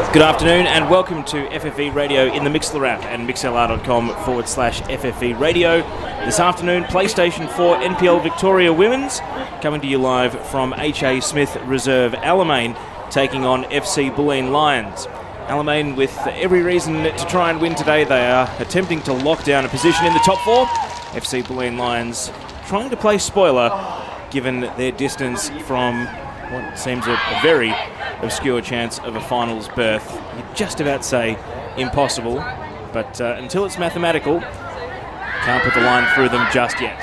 Good afternoon and welcome to FFE Radio in the Mixlr app and mixlr.com/FFE Radio. This afternoon, PlayStation 4 NPL Victoria Women's coming to you live from H.A. Smith Reserve Alamein, taking on FC BULLEEN Lions. Alamein with every reason to try and win today. They are attempting to lock down a position in the top four. FC BULLEEN Lions trying to play spoiler given their distance from what seems a very obscure chance of a finals berth. You'd just about say impossible, but until it's mathematical, can't put the line through them just yet.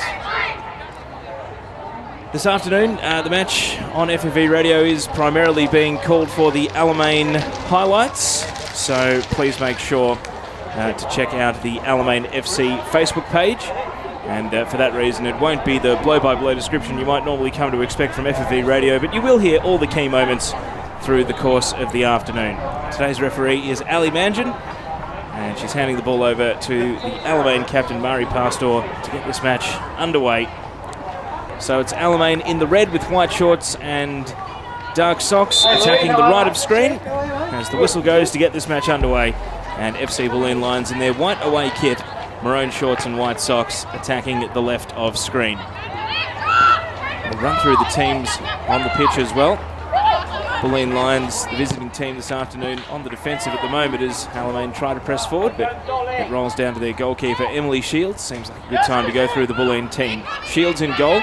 This afternoon, the match on FFE Radio is primarily being called for the Alamein highlights, so please make sure to check out the Alamein FC Facebook page. And for that reason, it won't be the blow-by-blow description you might normally come to expect from FFE Radio, but you will hear all the key moments through the course of the afternoon. Today's referee is Alamein, and she's handing the ball over to the Alamein captain, Mari Pastor, to get this match underway. So it's Alamein in the red with white shorts and dark socks, attacking the right of screen as the whistle goes to get this match underway. And FC BULLEEN Lions in their white away kit, maroon shorts and white socks, attacking the left of screen. We'll run through the teams on the pitch as well. BULLEEN Lions, the visiting team this afternoon, on the defensive at the moment as Alamein try to press forward, but it rolls down to their goalkeeper, Emily Shields. Seems like a good time to go through the BULLEEN team. Shields in goal,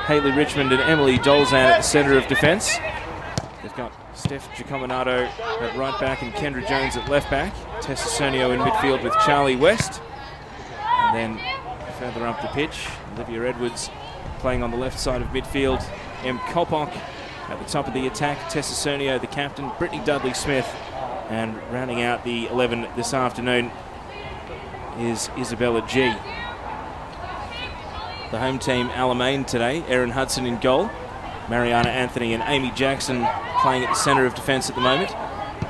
Hayley Richmond and Emily Dolzan at the centre of defence. They've got Steph Giacominato at right back and Kendra Jones at left back. Tessa Cernio in midfield with Charlie West. And then further up the pitch, Olivia Edwards playing on the left side of midfield. M. Kopok at the top of the attack. Tessa Cernio, the captain. Brittany Dudley-Smith. And rounding out the 11 this afternoon is Isabella G. The home team, Alamein today. Erin Hudson in goal. Mariana Anthony and Amy Jackson playing at the centre of defence at the moment.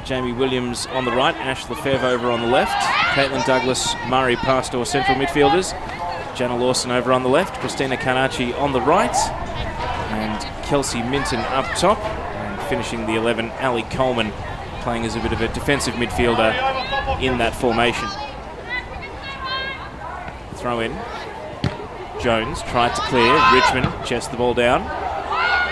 Jamie Williams on the right, Ash Lefebvre over on the left, Caitlin Douglas, Mari Pastor central midfielders, Jana Lawson over on the left, Christina Carnacci on the right, and Kelsey Minton up top, and finishing the 11, Ali Coleman playing as a bit of a defensive midfielder in that formation. Throw in. Jones tried to clear, Richmond chests the ball down.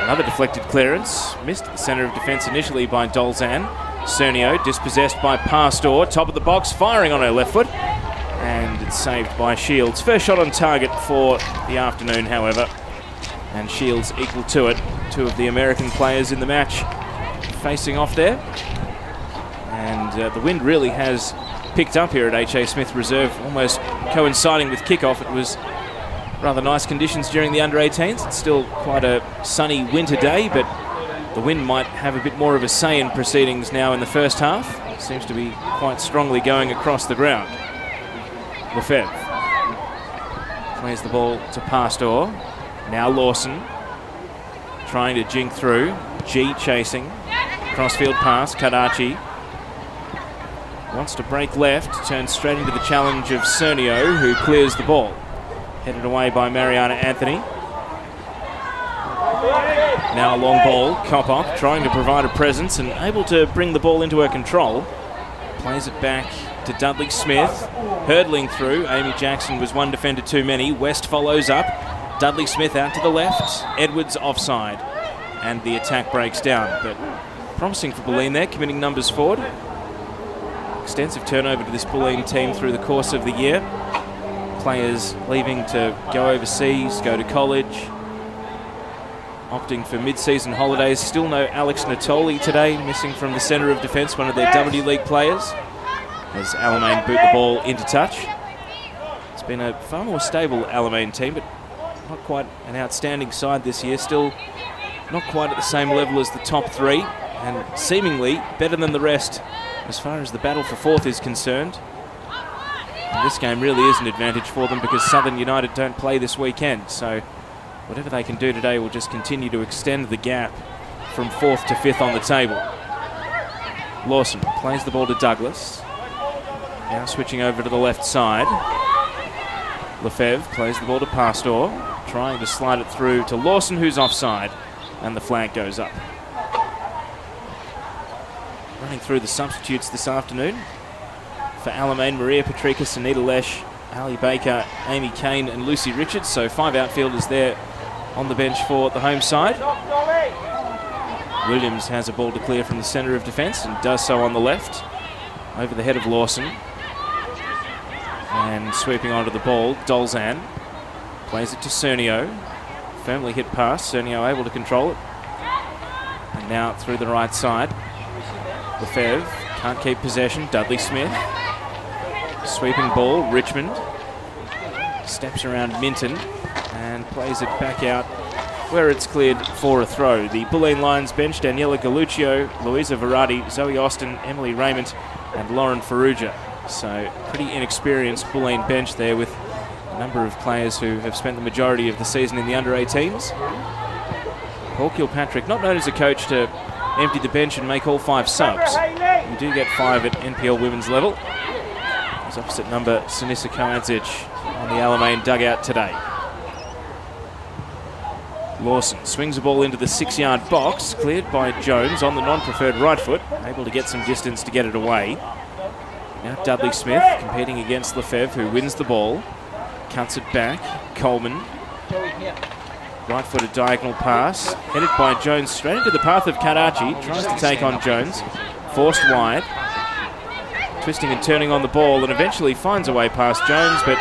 Another deflected clearance, missed at the centre of defence initially by Dolzan. Cernio dispossessed by Pastor, top of the box, firing on her left foot, and it's saved by Shields. First shot on target for the afternoon, however, and Shields equal to it. Two of the American players in the match facing off there, and the wind really has picked up here at H.A. Smith Reserve, almost coinciding with kickoff. It was rather nice conditions during the under-18s. It's still quite a sunny winter day, but the wind might have a bit more of a say in proceedings now in the first half. It seems to be quite strongly going across the ground. Lefebvre plays the ball to Pastor. Now Lawson trying to jink through. G chasing. Crossfield pass. Kadachi wants to break left. Turns straight into the challenge of Cernio, who clears the ball. Headed away by Mariana Anthony. Now a long ball, Kopok trying to provide a presence and able to bring the ball into her control. Plays it back to Dudley-Smith, hurdling through. Amy Jackson was one defender too many. West follows up. Dudley-Smith out to the left. Edwards offside. And the attack breaks down. But promising for BULLEEN there, committing numbers forward. Extensive turnover to this BULLEEN team through the course of the year. Players leaving to go overseas, go to college, opting for mid-season holidays. Still no Alex Natoli today, missing from the centre of defence, one of their W League players, as Alamein boot the ball into touch. It's been a far more stable Alamein team, but not quite an outstanding side this year. Still not quite at the same level as the top three, and seemingly better than the rest as far as the battle for fourth is concerned. And this game really is an advantage for them because Southern United don't play this weekend, so whatever they can do today will just continue to extend the gap from fourth to fifth on the table. Lawson plays the ball to Douglas. Now switching over to the left side. Lefebvre plays the ball to Pastor, trying to slide it through to Lawson, who's offside, and the flag goes up. running through the substitutes this afternoon. For Alamein, Maria Patricus, Anita Lesh, Ali Baker, Amy Kane and Lucy Richards. So 5 outfielders there on the bench for the home side. Williams has a ball to clear from the centre of defence and does so on the left. Over the head of Lawson. And sweeping onto the ball, Dolzan plays it to Cernio. Firmly hit pass, Cernio able to control it. And now through the right side. Lefebvre can't keep possession, Dudley Smith. Sweeping ball, Richmond. Steps around Minton and plays it back out where it's cleared for a throw. The BULLEEN Lions bench, Daniela Galluccio, Louisa Verratti, Zoe Austin, Emily Raymond and Lauren Farrugia. So pretty inexperienced BULLEEN bench there with a number of players who have spent the majority of the season in the under-18s. Paul Kilpatrick, not known as a coach to empty the bench and make all 5 subs. You do get 5 at NPL women's level. He's opposite number Sinisa Kovacic on the Alamein dugout today. Lawson swings the ball into the 6-yard box, cleared by Jones on the non-preferred right foot, able to get some distance to get it away. Now Dudley Smith competing against Lefebvre, who wins the ball, cuts it back. Coleman, right-footed diagonal pass, headed by Jones straight into the path of Karachi, tries to take on Jones, forced wide, twisting and turning on the ball and eventually finds a way past Jones, but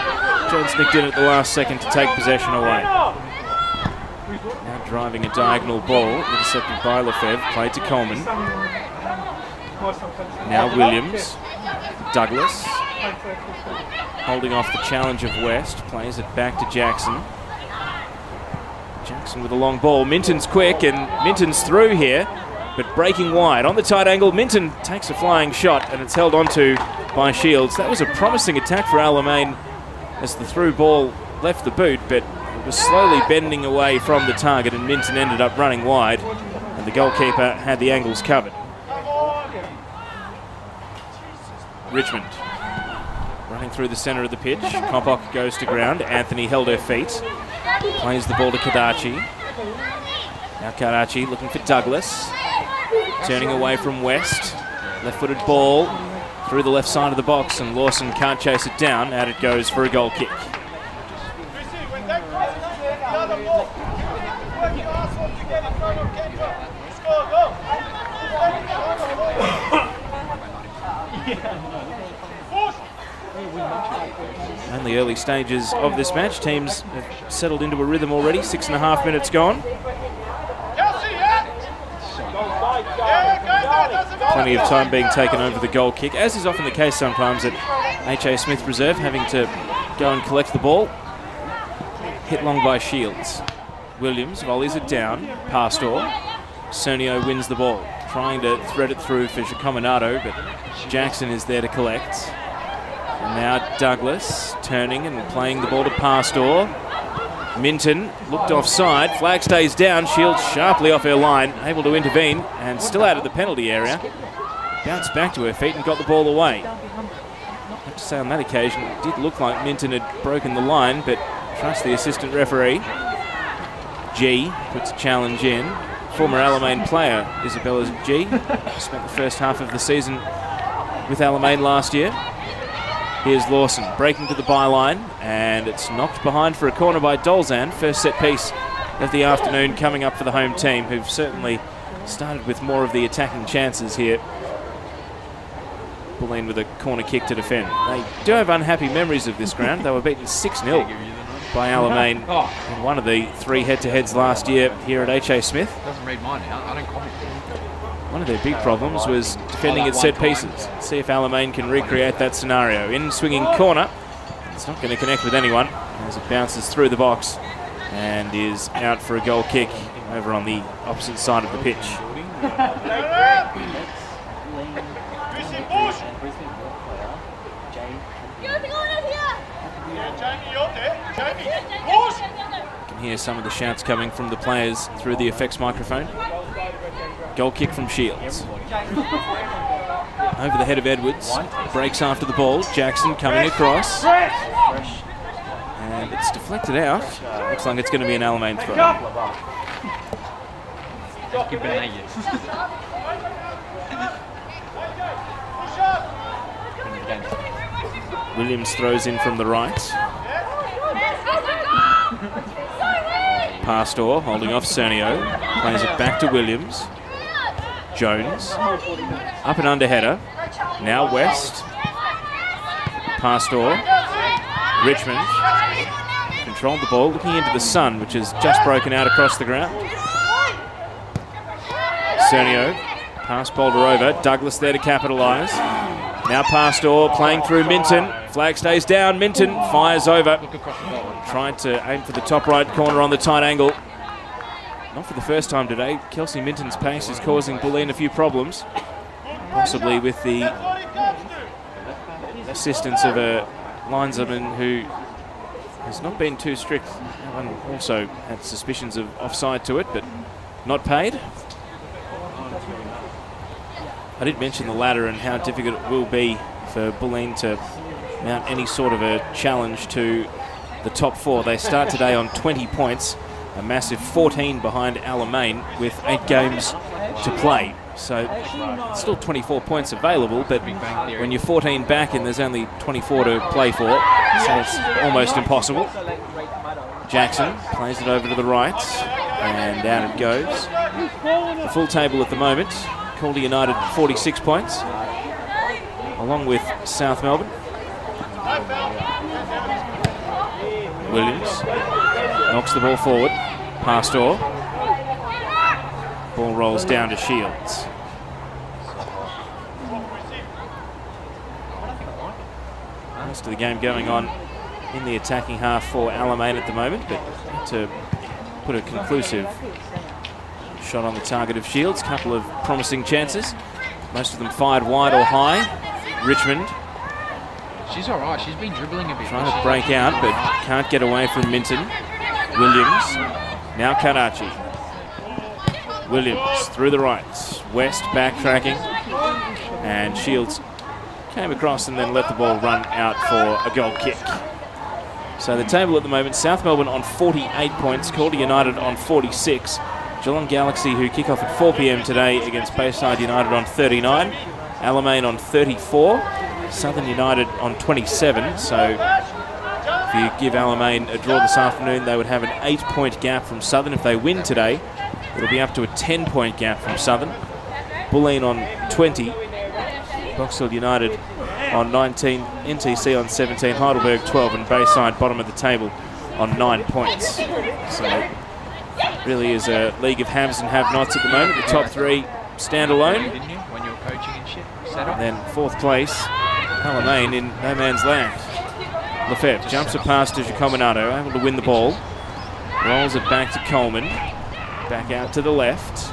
Jones nicked in at the last second to take possession away. Now driving a diagonal ball, intercepted by Lefebvre, played to Coleman. Now Williams, Douglas, holding off the challenge of West, plays it back to Jackson. Jackson with a long ball, Minton's quick and Minton's through here, but breaking wide. On the tight angle, Minton takes a flying shot and it's held onto by Shields. That was a promising attack for Alamein as the through ball left the boot, but it was slowly bending away from the target and Minton ended up running wide and the goalkeeper had the angles covered. Richmond running through the centre of the pitch. Kopok goes to ground. Anthony held her feet. Plays the ball to Kadachi. Now Kadachi looking for Douglas. Turning away from West. Left-footed ball through the left side of the box and Lawson can't chase it down. Out it goes for a goal kick. In the early stages of this match, teams have settled into a rhythm already. 6.5 minutes gone. Plenty of time being taken over the goal kick, as is often the case sometimes at H.A. Smith Reserve, having to go and collect the ball. Hit long by Shields. Williams volleys it down. Pastor. Cernio wins the ball, trying to thread it through for Giacominato, but Jackson is there to collect. And now Douglas turning and playing the ball to Pastor. Minton looked offside, flag stays down, Shields sharply off her line, able to intervene and still out of the penalty area. Bounced back to her feet and got the ball away. I have to say on that occasion it did look like Minton had broken the line, but trust the assistant referee. G puts a challenge in. Former Alamein player Isabella G spent the first half of the season with Alamein last year. Here's Lawson breaking to the byline and it's knocked behind for a corner by Dolzan. First set piece of the afternoon coming up for the home team, who've certainly started with more of the attacking chances here. BULLEEN with a corner kick to defend. They do have unhappy memories of this ground. They were beaten 6-0 by Alamein in one of the 3 head-to-heads last year here at H.A. Smith. Doesn't read mine now. I don't comment. One of their big problems was defending its set pieces. See if Alamein can recreate that scenario. In swinging corner. It's not going to connect with anyone as it bounces through the box and is out for a goal kick over on the opposite side of the pitch. You can hear some of the shouts coming from the players through the effects microphone. Goal kick from Shields. Over the head of Edwards. Breaks after the ball. Jackson coming across. And it's deflected out. Looks like it's going to be an Alamein throw. Williams throws in from the right. Pastor holding off Cernio. Plays it back to Williams. Jones. Up and under header. Now West. Pastor. Richmond. Controlled the ball, looking into the sun, which has just broken out across the ground. Cernio. Pass Boulder over. Douglas there to capitalise. Now Pastor playing through Minton. Flag stays down. Minton fires over. Tried to aim for the top right corner on the tight angle. Not for the first time today. Kelsey Minton's pace is causing BULLEEN a few problems. Possibly with the assistance of a linesman who has not been too strict. And also had suspicions of offside to it, but not paid. I did mention the ladder and how difficult it will be for BULLEEN to mount any sort of a challenge to the top 4. They start today on 20 points, a massive 14 behind Alamein with 8 games to play. So still 24 points available, but when you're 14 back and there's only 24 to play for, so it's almost impossible. Jackson plays it over to the right, and down it goes. The full table at the moment. Calder United 46 points, along with South Melbourne. Williams knocks the ball forward. Pastor. Ball rolls down to Shields. Most of the game going on in the attacking half for Alamein at the moment, but to put a conclusive shot on the target of Shields. Couple of promising chances. Most of them fired wide or high. Richmond. She's all right. She's been dribbling a bit. Trying to break out, but can't get away from Minton. Williams. Now Karachi. Williams through the right. West backtracking. And Shields came across and then let the ball run out for a goal kick. So the table at the moment, South Melbourne on 48 points. Calder United on 46. Geelong Galaxy, who kick off at 4 p.m. today against Bayside United, on 39. Alamein on 34. Southern United on 27. So if you give Alamein a draw this afternoon, they would have an 8-point gap from Southern. If they win today, it'll be up to a 10-point gap from Southern. BULLEEN on 20. Box Hill United on 19. NTC on 17. Heidelberg 12. And Bayside bottom of the table on 9 points. So really is a league of haves and have-nots at the moment. The top 3 stand alone. When you were coaching and shit. And then 4th place, Alamein in no man's land. Lefebvre jumps it past to Giacominato, able to win the ball. Rolls it back to Coleman. Back out to the left.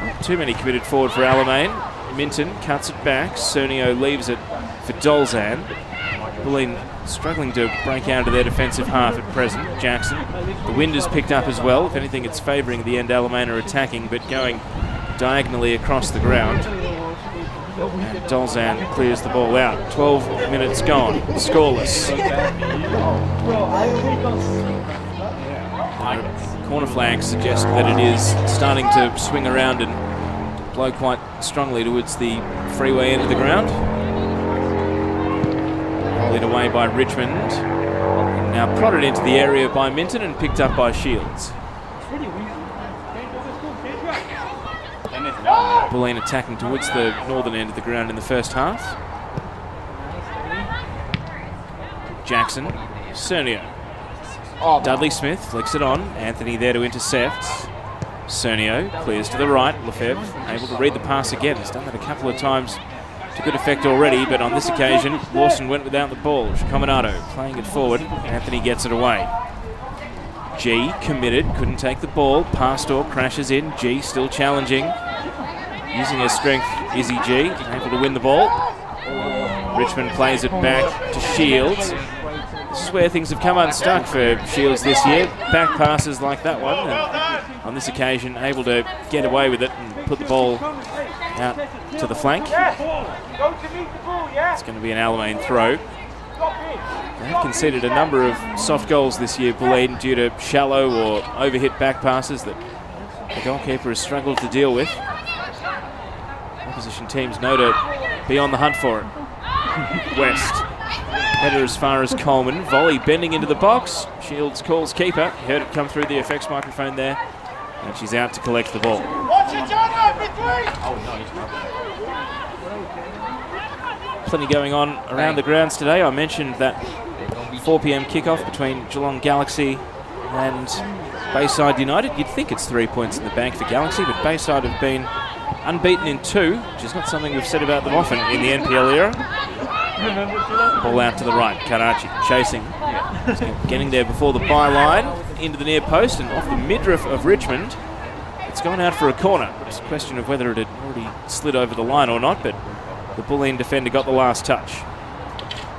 Not too many committed forward for Alamein. Minton cuts it back. Cernio leaves it for Dolzan. BULLEEN struggling to break out of their defensive half at present. Jackson. The wind has picked up as well. If anything, it's favouring the end. Alamein are attacking, but going diagonally across the ground. And Dolzan clears the ball out. 12 minutes gone. Scoreless. Corner flags suggest that it is starting to swing around and blow quite strongly towards the freeway end of the ground. Led away by Richmond. Now prodded into the area by Minton and picked up by Shields. BULLEEN attacking towards the northern end of the ground in the first half. Jackson. Cernio. Dudley Smith flicks it on. Anthony there to intercept. Cernio clears to the right. Lefebvre able to read the pass again. He's done that a couple of times to good effect already, but on this occasion, Lawson went without the ball. Giacominato playing it forward. Anthony gets it away. G committed, couldn't take the ball. Pastor crashes in. G still challenging. Using her strength, Izzy G, able to win the ball. Richmond plays it back to Shields. This is where things have come unstuck for Shields this year. Back passes like that one, and on this occasion able to get away with it and put the ball out to the flank. It's going to be an Alamein throw. They've conceded a number of soft goals this year, BULLEEN, due to shallow or overhit back passes that the goalkeeper has struggled to deal with. Opposition teams know to be on the hunt for it. West Header as far as Coleman. Volley bending into the box. Shields calls keeper. You heard it come through the effects microphone there. And she's out to collect the ball. Plenty going on around the grounds today. I mentioned that 4 p.m. kickoff between Geelong Galaxy and Bayside United. You'd think it's 3 points in the bank for Galaxy, but Bayside have been unbeaten in 2, which is not something we've said about them often in the NPL era. Ball out to the right. Karachi chasing. Getting there before the byline. Into the near post and off the midriff of Richmond. It's gone out for a corner. It's a question of whether it had already slid over the line or not, but the Bulleen defender got the last touch.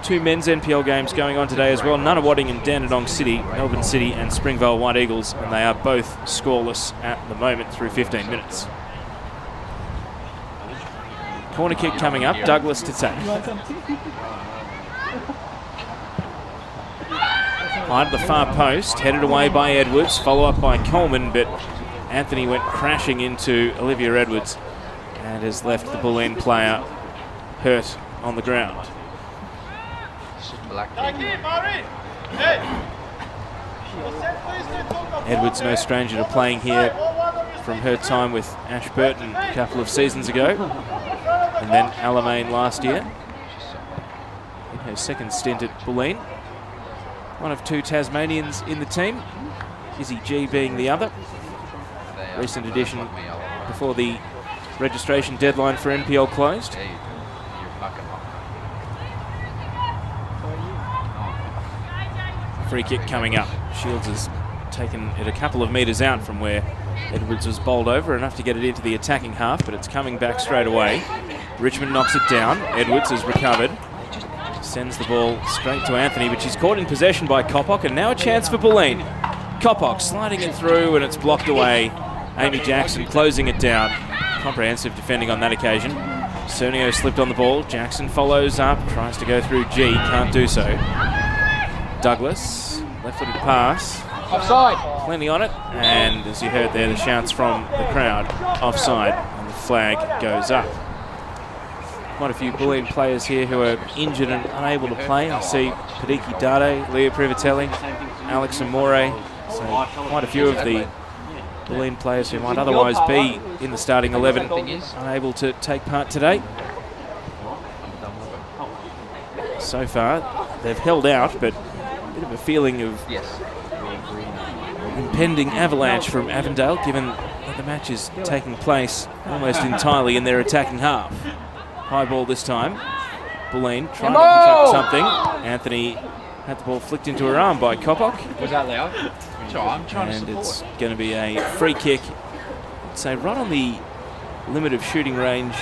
2 men's NPL games going on today as well. Nunawading and Dandenong City, Melbourne City and Springvale White Eagles, and they are both scoreless at the moment through 15 minutes. Corner kick coming up. Douglas to take. High to the far post, headed away by Edwards, follow up by Coleman, but Anthony went crashing into Olivia Edwards and has left the Bulleen player hurt on the ground. Edwards no stranger to playing here from her time with Ashburton a couple of seasons ago, and then Alamein last year in her second stint at Bulleen. One of 2 Tasmanians in the team, Izzy G being the other. Recent addition before the registration deadline for NPL closed. Free kick coming up. Shields has taken it a couple of metres out from where Edwards was bowled over, enough to get it into the attacking half, but it's coming back straight away. Richmond knocks it down. Edwards has recovered. Sends the ball straight to Anthony, but she's caught in possession by Kopok, and now a chance for Bulleen. Kopok sliding it through, and it's blocked away. Amy Jackson closing it down. Comprehensive defending on that occasion. Cernio slipped on the ball. Jackson follows up, tries to go through G, can't do so. Douglas, left-footed pass. Offside. Plenty on it, and as you heard there, the shouts from the crowd, offside, and the flag goes up. Quite a few Bulleen players here who are injured and unable to play. I see Padiki Dade, Leah Privatelli, Alex Amore. So quite a few of the Bulleen players who might otherwise be in the starting 11 unable to take part today. So far, they've held out, but a bit of a feeling of impending avalanche from Avondale, given that the match is taking place almost entirely in their attacking half. High ball this time. Bulleen trying to pick up something. Anthony had the ball flicked into her arm by Kopok. Was that Leo? I'm trying to support. And it's going to be a free kick. I'd say right on the limit of shooting range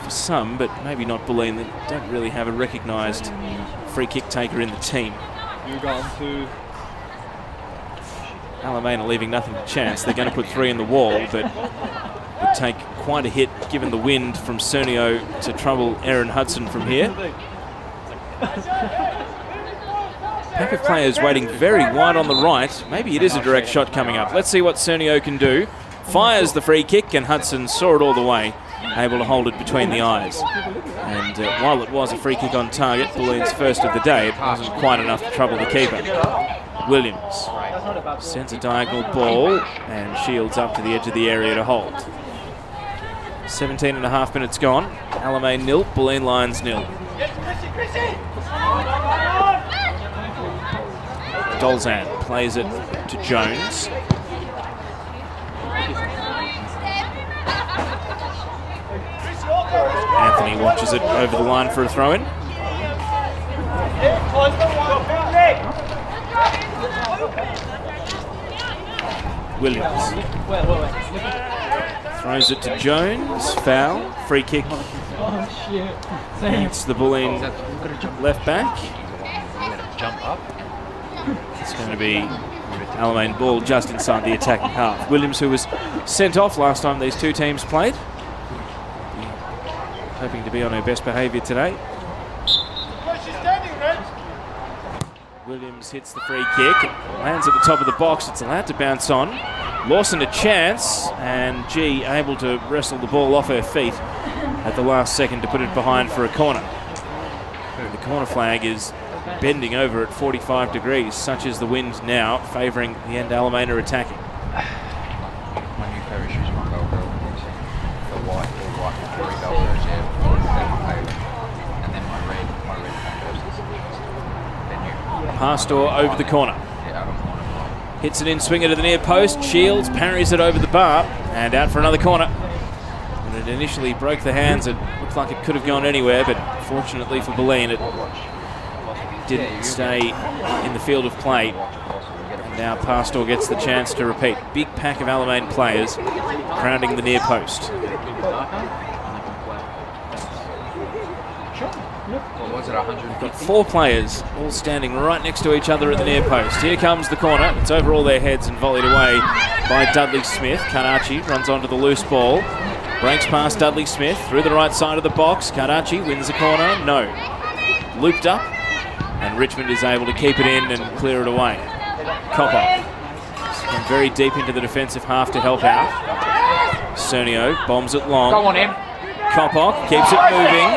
for some, but maybe not Bulleen. They don't really have a recognised free kick taker in the team. Alamein are leaving nothing to chance. They're going to put 3 in the wall, but would take quite a hit given the wind from Cernio to trouble Erin Hudson from here. Pack of players waiting very wide on the right. Maybe it is a direct shot coming up. Let's see what Cernio can do. Fires the free kick, and Hudson saw it all the way, able to hold it between the eyes. And while it was a free kick on target, Bulleen's first of the day, it wasn't quite enough to trouble the keeper. Williams sends a diagonal ball, and Shields up to the edge of the area to hold. 17.5 minutes gone. Alamein 0, Bulleen Lions 0. Dolzan plays it to Jones. Anthony watches it over the line for a throw-in. Williams throws it to Jones. Foul. Free kick. It's the Bulleen left back. Jump up. It's going to be Alamein ball just inside the attacking half. Williams, who was sent off last time these two teams played, hoping to be on her best behaviour today. Williams hits the free kick, lands at the top of the box. It's allowed to bounce on. Lawson a chance, and G able to wrestle the ball off her feet at the last second to put it behind for a corner. The corner flag is bending over at 45 degrees. Such is the wind now, favouring the end. Alamein are attacking. My new pair of shoes, my Velcro, the white Kerry Velcros, and then my red Converse. They're new. Pastor over the corner. Yeah, out of corner. Hits it in, swinger to the near post. Shields parries it over the bar and out for another corner. And it initially broke the hands. It looked like it could have gone anywhere, but fortunately for BULLEEN, it didn't stay in the field of play. And now Pastor gets the chance to repeat. Big pack of Alamein players crowding the near post. What was it, 150? Got 4 players all standing right next to each other at the near post. Here comes the corner. It's over all their heads and volleyed away by Dudley Smith. Karachi runs onto the loose ball. Breaks past Dudley Smith through the right side of the box. Karachi wins the corner. No. Looped up. And Richmond is able to keep it in and clear it away. Kopok gone very deep into the defensive half to help out. Cernio bombs it long. Go on, Em. Kopok keeps it moving.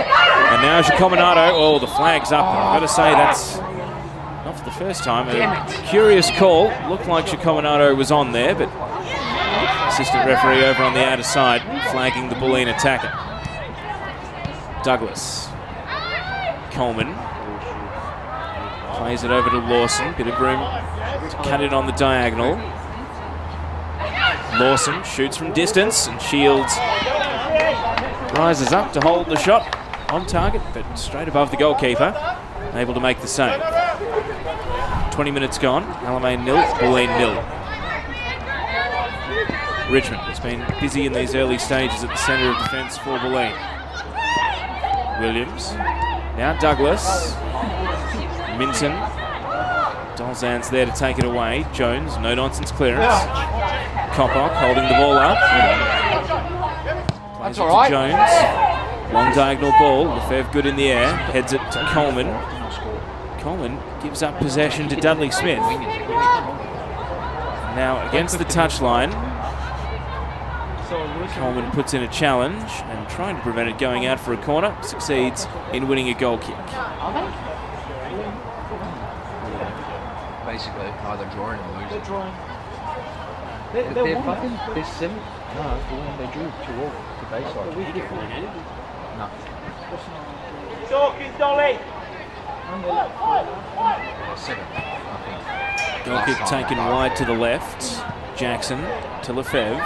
And now Giacominato. Oh, the flag's up. I've got to say that's not for the first time. A curious call. Looked like Giacominato was on there, but assistant referee over on the outer side flagging the BULLEEN attacker. Douglas. Coleman. Plays it over to Lawson. Bit of room to cut it on the diagonal. Lawson shoots from distance and Shields rises up to hold the shot on target, but straight above the goalkeeper. Able to make the save. 20 minutes gone. Alamein 0, BULLEEN 0. Richmond has been busy in these early stages at the centre of defence for BULLEEN. Williams. Now Douglas. Minton. Dolzan's there to take it away. Jones, no nonsense clearance. Kopok holding the ball up. Plays it to Jones. Long diagonal ball. Lefebvre good in the air. Heads it to Coleman. Coleman gives up possession to Dudley Smith. Now against the touchline. Coleman puts in a challenge and trying to prevent it going out for a corner. Succeeds in winning a goal kick. Basically, either drawing or losing. They're drawing. They're fucking. They're 7. No, the one they drew 2-all to Bayside. No. Talking, Dolly. 7, I think. Goal kick taken wide to the left. Jackson to Lefebvre.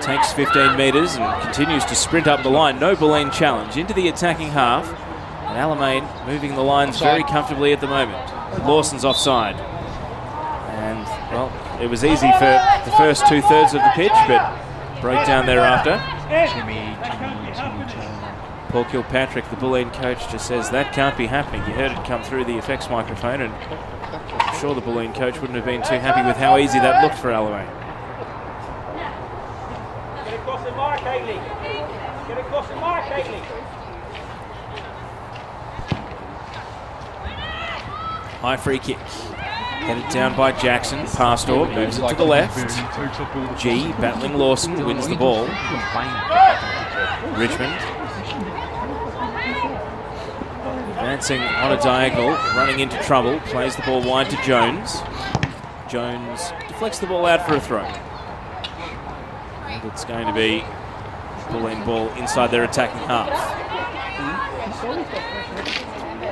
Takes 15 metres and continues to sprint up the line. No BULLEEN challenge into the attacking half. And Alamein moving the lines very comfortably at the moment. Lawson's offside. And, well, it was easy for the first 2/3 of the pitch, but broke down thereafter. Timmy. Paul Kilpatrick, the BULLEEN coach, just says that can't be happening. You heard it come through the effects microphone, and I'm sure the BULLEEN coach wouldn't have been too happy with how easy that looked for Alamein. Get across the mark, Haley. Get across the mark, Haley. High free kick. Headed down by Jackson. Pastor moves it to the left. G battling Lawson, wins the ball. Richmond advancing on a diagonal, running into trouble. Plays the ball wide to Jones. Jones deflects the ball out for a throw. And it's going to be BULLEEN ball inside their attacking half.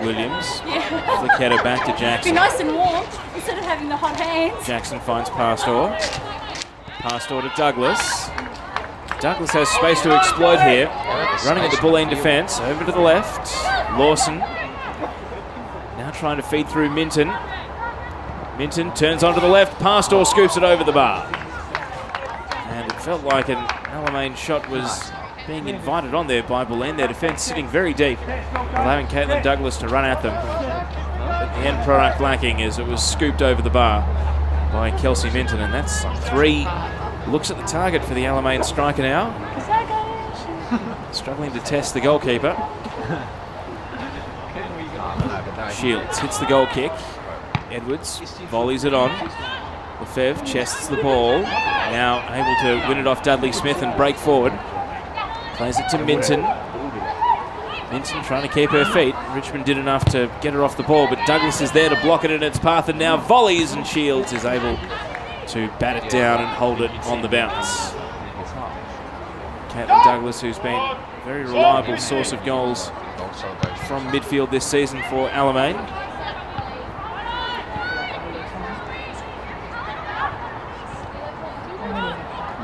Williams, flick header back to Jackson. Be nice and warm instead of having the hot hands. Jackson finds Pastor. Pastor to Douglas. Douglas has space to exploit here. Running at the BULLEEN defence. Over to the left. Lawson. Now trying to feed through Minton. Minton turns onto the left. Pastor scoops it over the bar. And it felt like an Alamein shot was being invited on there by BULLEEN. Their defence sitting very deep, allowing Caitlin Douglas to run at them. But the end product lacking as it was scooped over the bar by Kelsey Minton. And that's 3 looks at the target for the Alamein striker now. Struggling to test the goalkeeper. Shields hits the goal kick. Edwards volleys it on. Lefebvre chests the ball. Now able to win it off Dudley Smith and break forward. Plays it to Minton. Minton trying to keep her feet. Richmond did enough to get her off the ball, but Douglas is there to block it in its path, and now volleys, and Shields is able to bat it down and hold it on the bounce. Caitlin Douglas, who's been a very reliable source of goals from midfield this season for Alamein.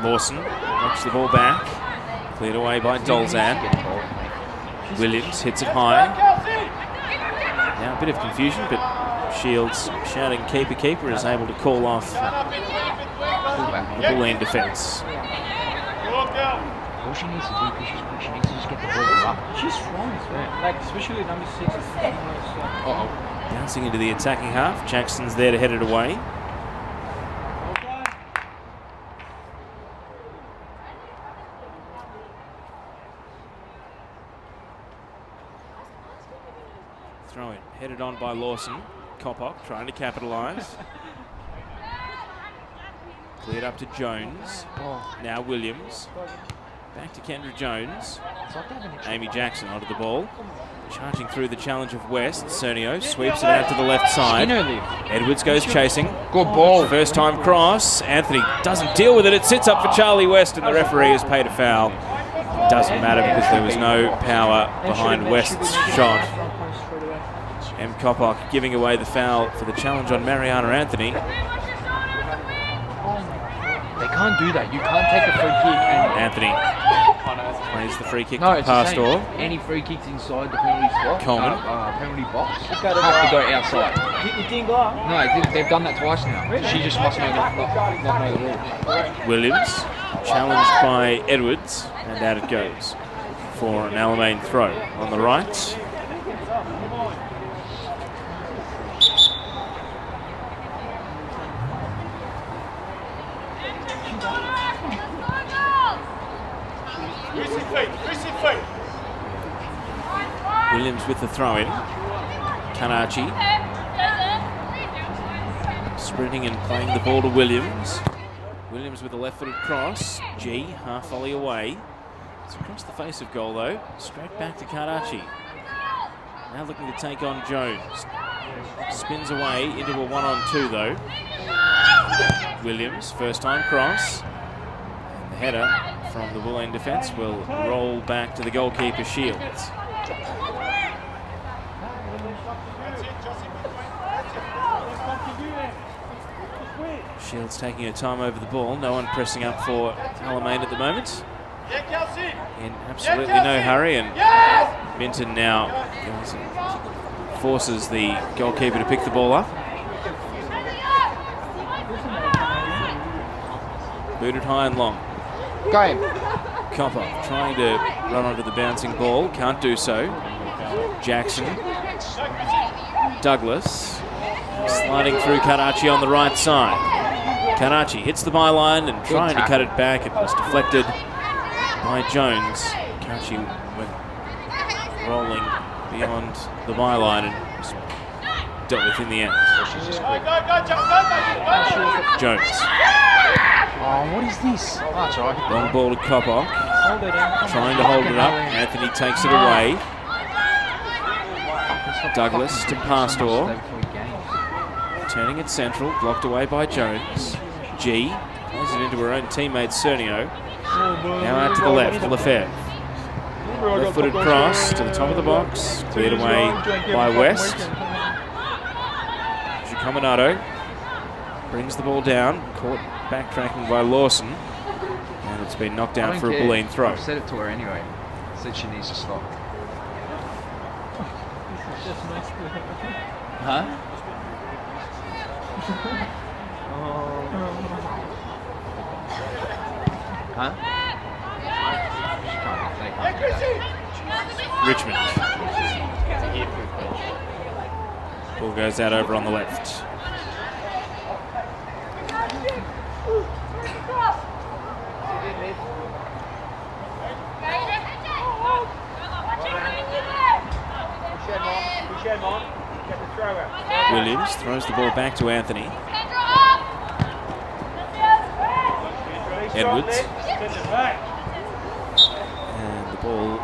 Lawson knocks the ball back. Cleared away by Dolzan. Williams hits it high. Now a bit of confusion, but Shields shouting keeper, keeper is able to call off the BULLEEN defence. All she needs to do, she needs to just get the ball up. She's strong as well. Like, especially number 6 is Bouncing into the attacking half. Jackson's there to head it away. Throw it, headed on by Lawson. Kopok trying to capitalise. Cleared up to Jones. Now Williams. Back to Kendra Jones. Amy Jackson onto the ball. Charging through the challenge of West. Cernio sweeps it out to the left side. Edwards goes chasing. Good ball. First time cross. Anthony doesn't deal with it. It sits up for Charlie West, and the referee has paid a foul. It doesn't matter because there was no power behind West's shot. M. Kopok giving away the foul for the challenge on Mariana Anthony. They can't do that. You can't take a free kick and Anthony plays the free kick no, to Pastor. Any free kicks inside the penalty spot, Coleman. penalty box, have to go outside. It didn't go up. No, they've done that twice now. She just must not know the rules. Williams challenged by Edwards, and out it goes for an Alamein throw on the right. Williams with the throw-in. Kanachi sprinting and playing the ball to Williams. Williams with a left-footed cross. G, half volley away. It's across the face of goal though. Straight back to Karachi. Now looking to take on Jones. Spins away into a 1-on-2 though. Williams, first time cross. And the header from the BULLEEN defence will roll back to the goalkeeper Shields. Shields taking her time over the ball. No one pressing up for Alamein at the moment. In absolutely no hurry, and Minton now forces the goalkeeper to pick the ball up. Booted high and long. Game. Copper trying to run onto the bouncing ball. Can't do so. Jackson. Douglas. Sliding through Karachi on the right side. Karachi hits the byline and trying to cut it back. It was deflected by Jones. Karachi went rolling beyond the byline and was dealt with in the end. Jones. Oh, what is this? Oh, that's all right. Long ball to Kopok. Trying to hold it up. Anthony takes it away. Douglas to Pastor. Turning it central. Blocked away by Jones. G plays it into her own teammate Cernio. Now out to the left. Lefebvre. Left-footed cross to the top of the box. Cleared away by West. Giacominato brings the ball down. Caught backtracking by Lawson. And it's been knocked down for a BULLEEN throw. I've said it to her anyway. Said she needs to stop. Huh? Huh? Richmond. Ball goes out over on the left. Williams throws the ball back to Anthony. Edwards. And the ball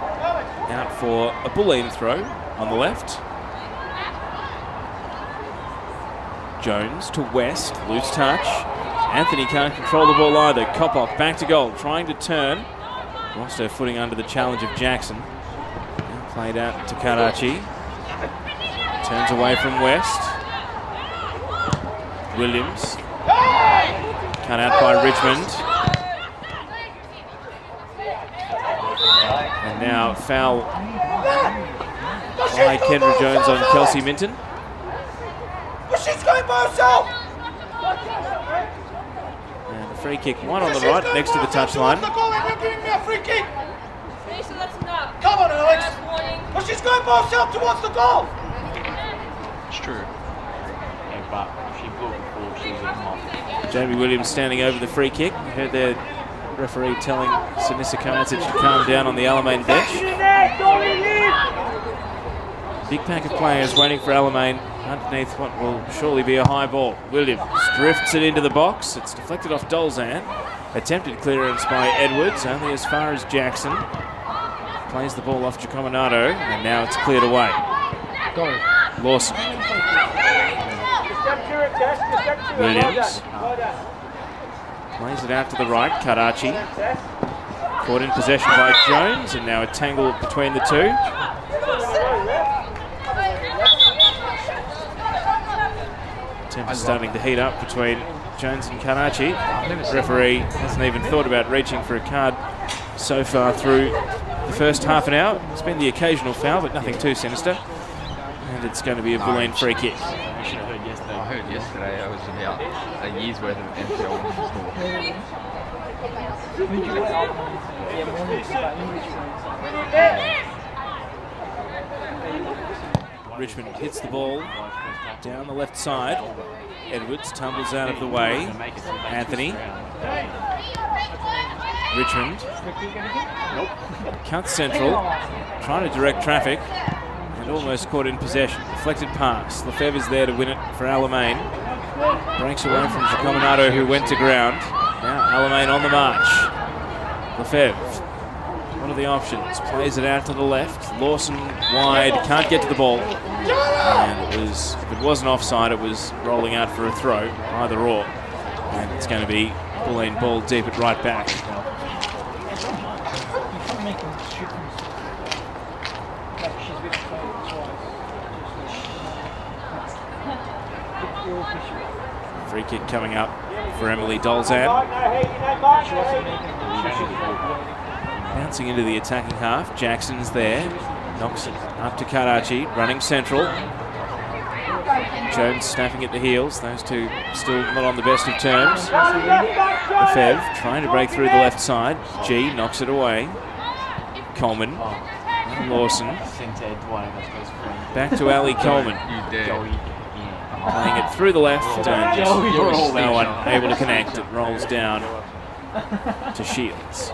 out for a BULLEEN throw on the left. Jones to West, loose touch. Anthony can't control the ball either. Kopok back to goal, trying to turn. Lost her footing under the challenge of Jackson. Now played out to Karachi. Turns away from West. Williams. Cut out by Richmond. And now foul by Kendra Jones on Kelsey Minton. She's going by herself. And a free kick, one on the right, next to the touchline. You're giving me a free kick. That's enough. Come on, Alex. But she's going by herself towards the goal. It's true. Yeah, but if she blew before, she was in Jamie Williams standing over the free kick. You heard their referee telling Sinisa Carnes that she'd calm down on the Alamein bench. Big pack of players waiting for Alamein underneath what will surely be a high ball. Williams drifts it into the box. It's deflected off Dolzan. Attempted clearance by Edwards, only as far as Jackson. Plays the ball off Giacominato, and now it's cleared away. Lawson. Williams. Plays it out to the right, Karachi. Caught in possession by Jones, and now a tangle between the two. Temper starting to heat up between Jones and Karachi. Referee hasn't even thought about reaching for a card so far through the first half an hour. It's been the occasional foul, but nothing too sinister. And it's going to be a BULLEEN free kick. I heard yesterday I was about a year's worth of NPL Richmond hits the ball down the left side. Edwards tumbles out of the way. Anthony. Richmond. Cuts central. Trying to direct traffic. And almost caught in possession. Deflected pass. Lefebvre is there to win it for Alamein. Breaks away from Giacominato, who went to ground. Now Alamein on the march. Lefebvre. What are the options? Plays it out to the left. Lawson wide. Can't get to the ball. And it was, if it wasn't offside, it was rolling out for a throw. Either or. And it's going to be BULLEEN ball deep at right back. Free kick coming up for Emily Dolzan. Bouncing into the attacking half. Jackson's there. Knocks it up to Karachi. Running central. Jones snapping at the heels. Those two still not on the best of terms. Lefebvre trying to break through the left side. G knocks it away. Coleman. And Lawson. Back to Ali Coleman. Playing it through the left, and no one able to connect. It rolls down to Shields.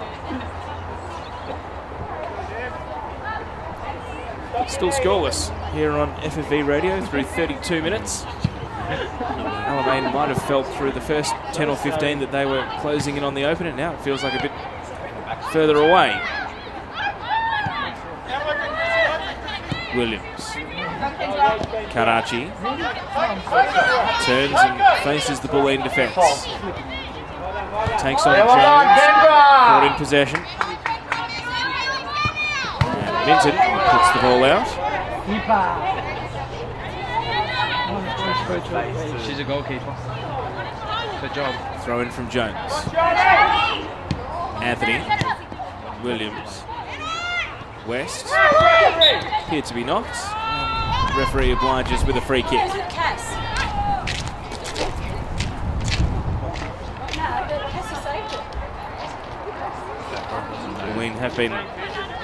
Still scoreless here on FFV Radio through 32 minutes. Alamein might have felt through the first 10 or 15 that they were closing in on the open, and now it feels like a bit further away. Williams. Karachi turns and faces the BULLEEN defence. Takes on Jones, caught in possession. And Minton puts the ball out. She's a goalkeeper. Good job. Throw in from Jones. Anthony. Williams. West. Appeared to be knocked. Referee obliges with a free kick. BULLEEN have been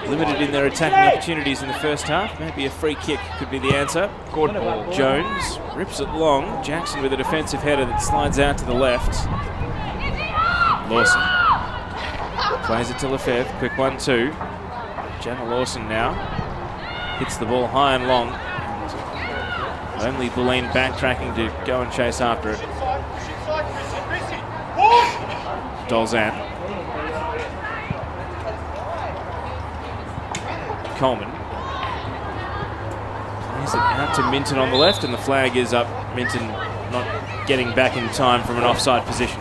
limited in their attacking opportunities in the first half. Maybe a free kick could be the answer. Good ball. Jones rips it long. Jackson with a defensive header that slides out to the left. Lawson plays it to Lefebvre. Quick 1-2. Jenna Lawson now hits the ball high and long. Only BULLEEN backtracking to go and chase after it. Dolzan. Coleman. Plays it out to Minton on the left, and the flag is up. Minton not getting back in time from an offside position.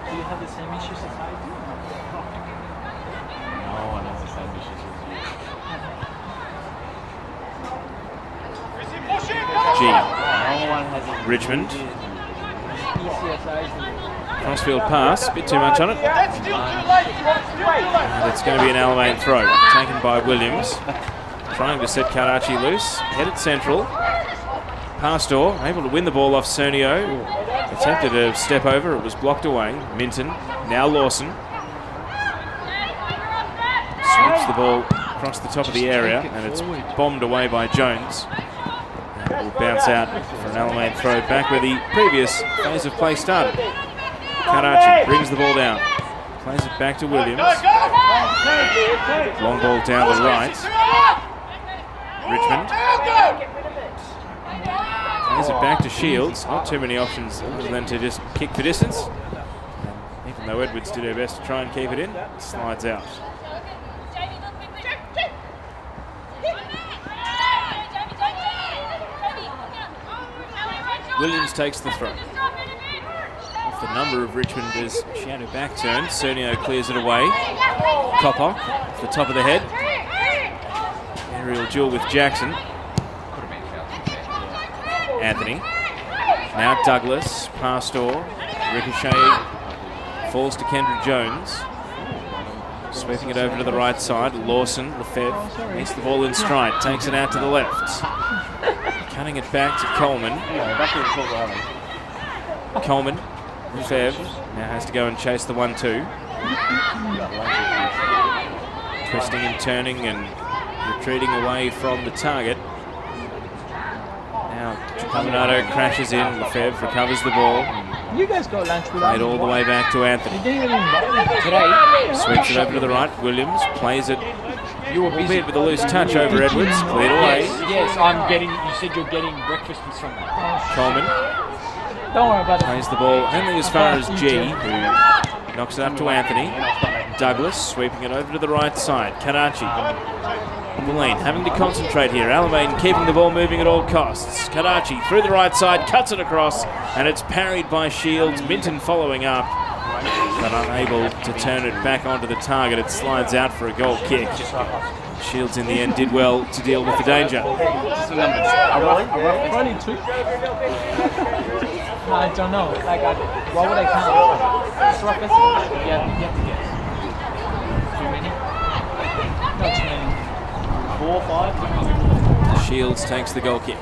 Do you have the same issues as I do? No one has the same issues as you. G. No one has it. Richmond. Easy as I do. Crossfield pass, a bit too much on it. And it's going to be an Alamein throw, taken by Williams. Trying to set Karachi loose. Headed central. Pastor able to win the ball off Cernio. Attempted a step over, it was blocked away. Minton, now Lawson. Sweeps the ball across the top of the area, and it's bombed away by Jones. And it will bounce out for an Alamein throw back where the previous phase of play started. Karachi brings the ball down. Plays it back to Williams. Long ball down the right. Richmond. Plays it back to Shields. Not too many options other than to just kick for distance. And even though Edwards did her best to try and keep it in, it slides out. Williams takes the throw. Off the number of Richmond as she had her back turned. Cernio clears it away. Copper off the top of the head. Aerial duel with Jackson. Anthony. Now Douglas. Pastor. Ricochet. Falls to Kendra Jones. Sweeping it over to the right side. Lawson, Lefebvre. Makes the ball in stride. Takes it out to the left. Cutting it back to Coleman. Coleman. Lefebvre now has to go and chase the 1-2. Twisting and turning and retreating away from the target. Now Coronado crashes in. Lefebvre recovers the ball. You guys got lunch without Played all the way back to Anthony. today. Sweeps it over to the right. Williams plays it. Albeit with a loose touch over Edwards. Cleared away. Yes, I'm getting. You said you're getting breakfast with someone. Coleman Don't worry about it. plays the ball only as far as G, who knocks it up to Anthony. Douglas sweeping it over to the right side. Karachi. BULLEEN having to concentrate here. Alamein keeping the ball moving at all costs. Karachi through the right side, cuts it across, and it's parried by Shields. Minton following up, but unable to turn it back onto the target. It slides out for a goal kick. Shields in the end did well to deal with the danger. Probably two. I don't know. Like, what would I count? It's rough estimate. You have to guess. Too many? Not too many. 4 or 5? Shields takes the goal kick.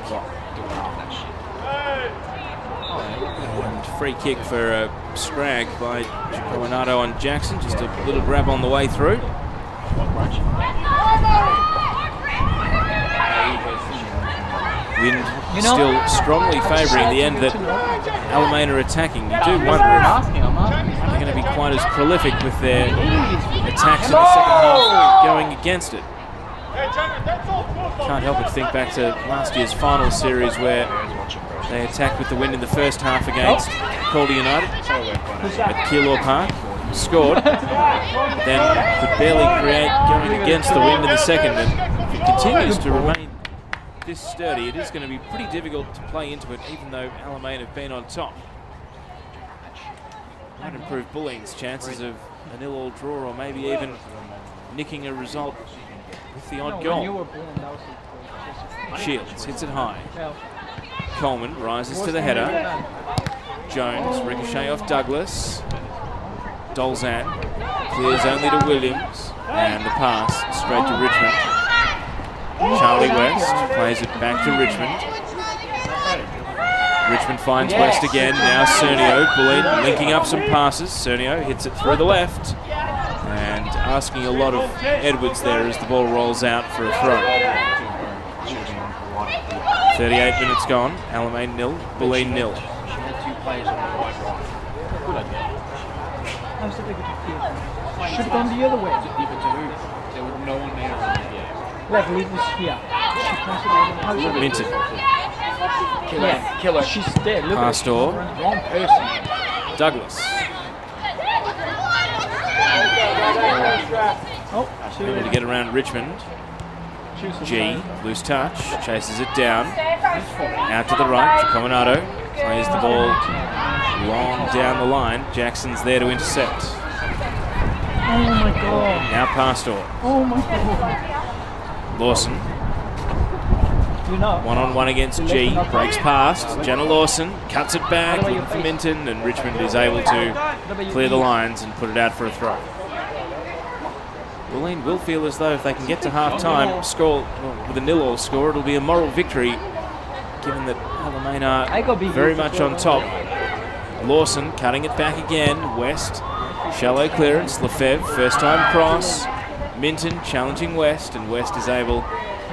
And free kick for a scrag by Coronado on Jackson. Just a little grab on the way through. Wind still strongly favouring the end that Alamein are attacking. You do wonder if they're going to be quite as prolific with their attacks in the second half going against it. Can't help but think back to last year's final series where they attacked with the wind in the first half against Calder United at Keilor Park. Scored, then could barely create going against the wind in the second, and if it continues to remain this sturdy, it is going to be pretty difficult to play into it, even though Alamein have been on top. Might improve BULLEEN's chances of a 0-all draw, or maybe even nicking a result with the odd goal. Shields hits it high. Coleman rises to the header. Jones, ricochet off Douglas. Dolzan clears only to Williams, and the pass straight to Richmond. Charlie West plays it back to Richmond. Richmond finds West again, now Cernio. BULLEEN linking up some passes. Cernio hits it through the left, and asking a lot of Edwards there as the ball rolls out for a throw. 38 minutes gone, Alamein 0, BULLEEN 0. Should have gone the other way. There was no one there. Like Liv was here. She passed it. Minton. Killer. She's there. Look at Pastor. wrong person. Douglas. Oh, Able to get around Richmond. G, loose touch, chases it down. Out to the right, Cominato plays the ball long down the line. Jackson's there to intercept. Oh my god. Now Pastor. Oh my god. Lawson. You know. One-on-one against G, breaks past. Jenna Lawson cuts it back, looking for Minton, and Richmond is able to clear the lines and put it out for a throw. Bulleen will feel as though if they can get to half-time, score with a 0-0 score, it'll be a moral victory, given that Alamein are very much on top. Lawson cutting it back again. West, shallow clearance. Lefebvre, first-time cross. Minton challenging West, and West is able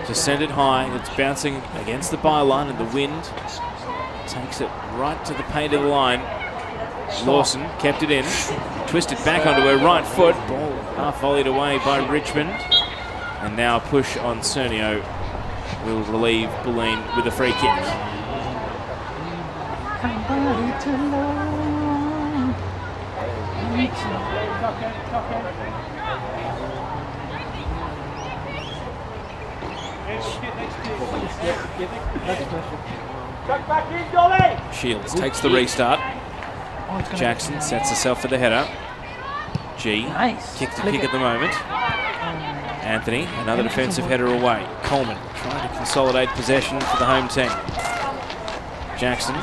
to send it high. It's bouncing against the byline, and the wind takes it right to the paint of the line. Lawson kept it in, twisted back onto her right foot. Ball half volleyed away by Richmond. And now a push on Cernio will relieve Bulleen with a free kick. Tuck back in, Dolly! Shields takes the restart. Jackson sets herself for the header. G, kick to kick at the moment. Anthony, another defensive header away. Coleman trying to consolidate possession for the home team. Jackson,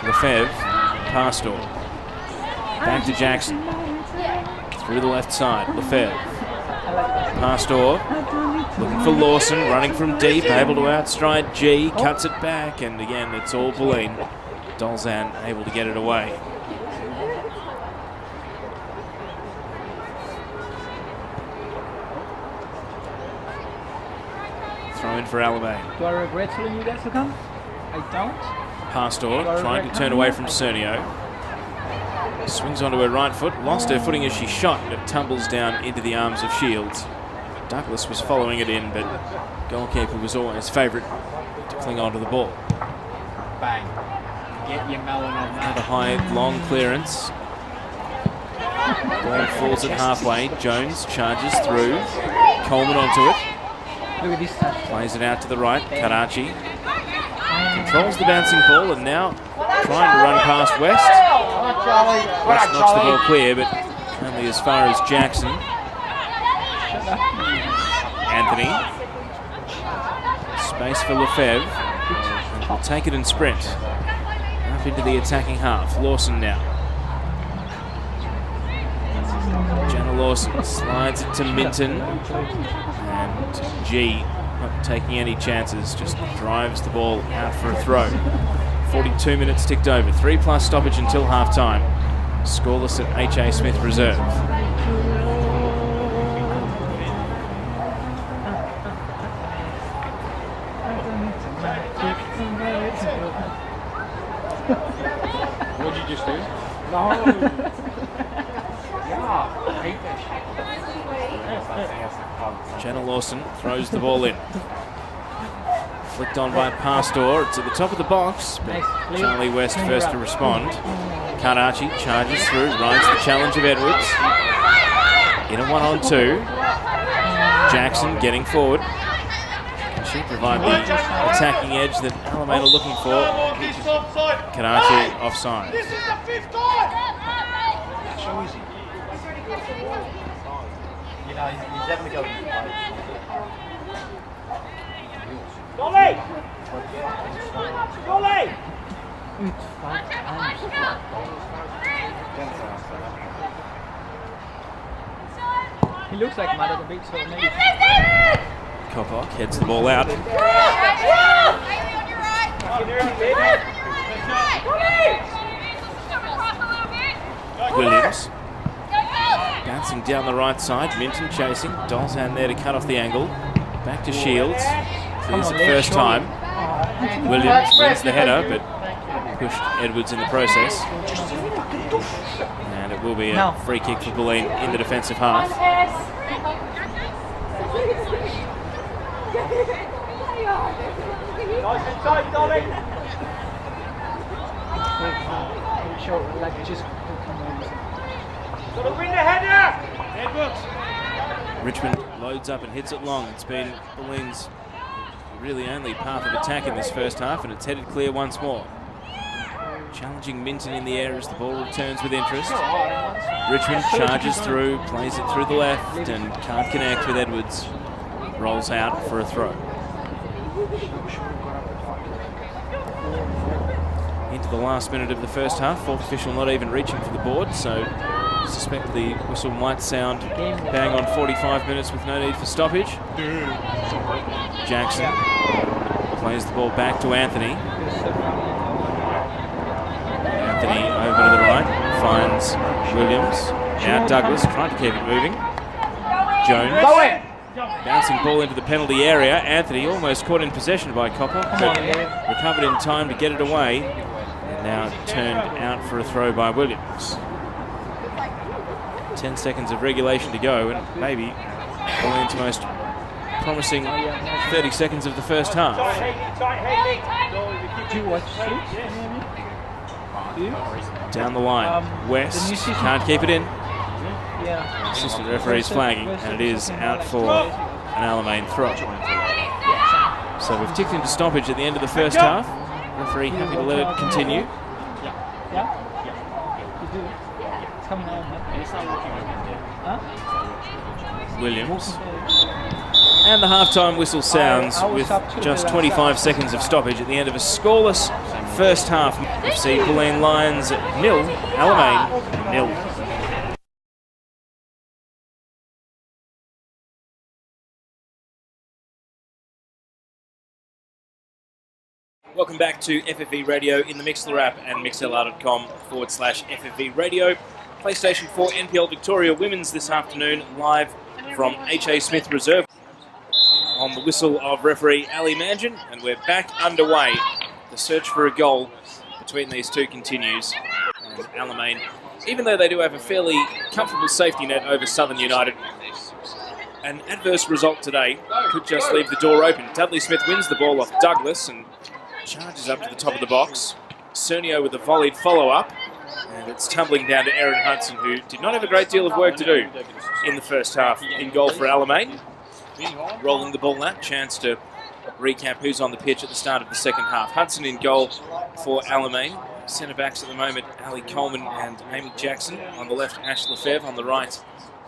Lefebvre, Pastor. Back to Jackson. Through the left side, Lefebvre. Pastor, looking for Lawson, running from deep, able to outstride G, cuts it back, and again, it's all Bulleen. Dolzan able to get it away. Throw in for Alamein. Do I regret telling you guys to come? I don't. Pastor trying to turn away from Cernio. Swings onto her right foot, lost her footing as she shot, and it tumbles down into the arms of Shields. Douglas was following it in, but goalkeeper was always favourite to cling onto the ball. Bang. Get your melon on that. Another high, long clearance. Ball falls at halfway. Jones charges through. Coleman onto it. Look at this touch. Plays it out to the right. Karachi controls the bouncing ball and now trying to run past West. West knocks the ball clear, but only as far as Jackson. Anthony. Space for Lefebvre. And will take it and sprint. Up into the attacking half. Lawson now. Jenna Lawson slides it to Minton. And G, not taking any chances, just drives the ball out for a throw. 42 minutes ticked over. 3+ stoppage until half-time. Scoreless at H.A. Smith Reserve. What did you just do? No. Yeah, I hate that shit. Jenna Lawson throws the ball in. Flicked on by Pastor. It's at the top of the box, but Charlie West first to respond. Karachi charges through, rides the challenge of Edwards. In a 1-on-2. Jackson getting forward. Can she provide the attacking edge that Alamein are looking for? Karachi offside. This is the 5th time! So easy. You know, he's definitely going to play. Dolly! Dolly! It's 5 times. He looks like mad at the beach, so maybe. Kopok heads the ball out. Williams bouncing down the right side. Minton chasing. Dolzan there to cut off the angle. Back to Shields. Clears it first time. Williams wins the header, but pushed Edwards in the process. And it will be a free kick for Bulleen in the defensive half. Nice and tight, Dominic. Pretty sure, like, just Got to win the header. Richmond loads up and hits it long. It's been Bulleen's really only path of attack in this first half, and it's headed clear once more. Challenging Minton in the air as the ball returns with interest. Richmond charges through, plays it through the left, and can't connect with Edwards. Rolls out for a throw. Into the last minute of the first half, fourth official not even reaching for the board, so I suspect the whistle might sound bang on 45 minutes with no need for stoppage. Jackson plays the ball back to Anthony. Anthony over to the right, finds Williams. Now Douglas trying to keep it moving. Jones. Bouncing ball into the penalty area. Anthony almost caught in possession by Copper, but recovered in time to get it away. And now turned out for a throw by Williams. 10 seconds of regulation to go, and maybe Bulleen's most promising 30 seconds of the first half. Down the line, West can't keep it in. Assistant referee's flagging, and it is out for an Alamein throw. So we've ticked into stoppage at the end of the first half. Referee happy to let it continue. Williams. And the halftime whistle sounds with just 25 seconds of stoppage at the end of a scoreless first half. FC Bulleen Lions 0, Alamein 0. Welcome back to FFV Radio in the Mixlr app and mixlr.com/FFV Radio. PlayStation 4 NPL Victoria Women's this afternoon, live from H.A. Smith Reserve. On the whistle of referee Alamein, and we're back underway. The search for a goal between these two continues. And Alamein, even though they do have a fairly comfortable safety net over Southern United, an adverse result today could just leave the door open. Dudley Smith wins the ball off Douglas and charges up to the top of the box. Cernio with a volleyed follow-up, and it's tumbling down to Erin Hudson, who did not have a great deal of work to do in the first half. In goal for Alamein. Rolling the ball now, chance to recap who's on the pitch at the start of the second half. Hudson in goal for Alamein. Centre-backs at the moment, Ali Coleman and Amy Jackson. On the left, Ash Lefebvre. On the right,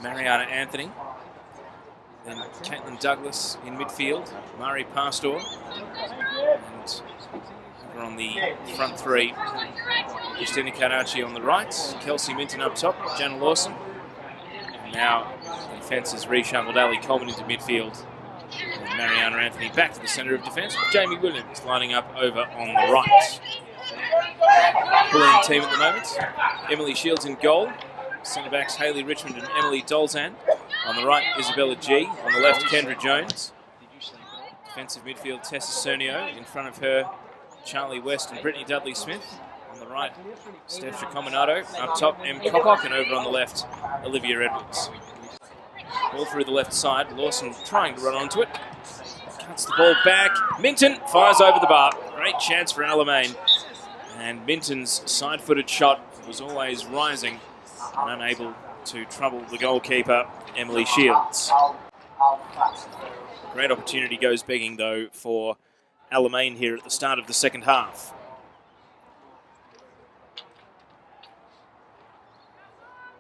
Mariana Anthony. Then Caitlin Douglas in midfield, Mari Pastor. And over on the front three, Christina Caracci on the right, Kelsey Minton up top, Jana Lawson. And now the defence has reshuffled Ali Coleman into midfield. And Mariana Anthony back to the centre of defence, with Jamie Williams lining up over on the right. Bulleen team at the moment. Emily Shields in goal. Centre-backs Hayley Richmond and Emily Dolzan. On the right, Isabella G. On the left, Kendra Jones. Defensive midfield, Tessa Cernio. In front of her, Charlie West and Brittany Dudley Smith. On the right, Steph Cominato. Up top, M. Kopok. And over on the left, Olivia Edwards. Ball through the left side. Lawson trying to run onto it. Cuts the ball back. Minton fires over the bar. Great chance for Alamein. And Minton's side-footed shot was always rising and unable to trouble the goalkeeper, Emily Shields. Great opportunity goes begging, though, for Alamein here at the start of the second half.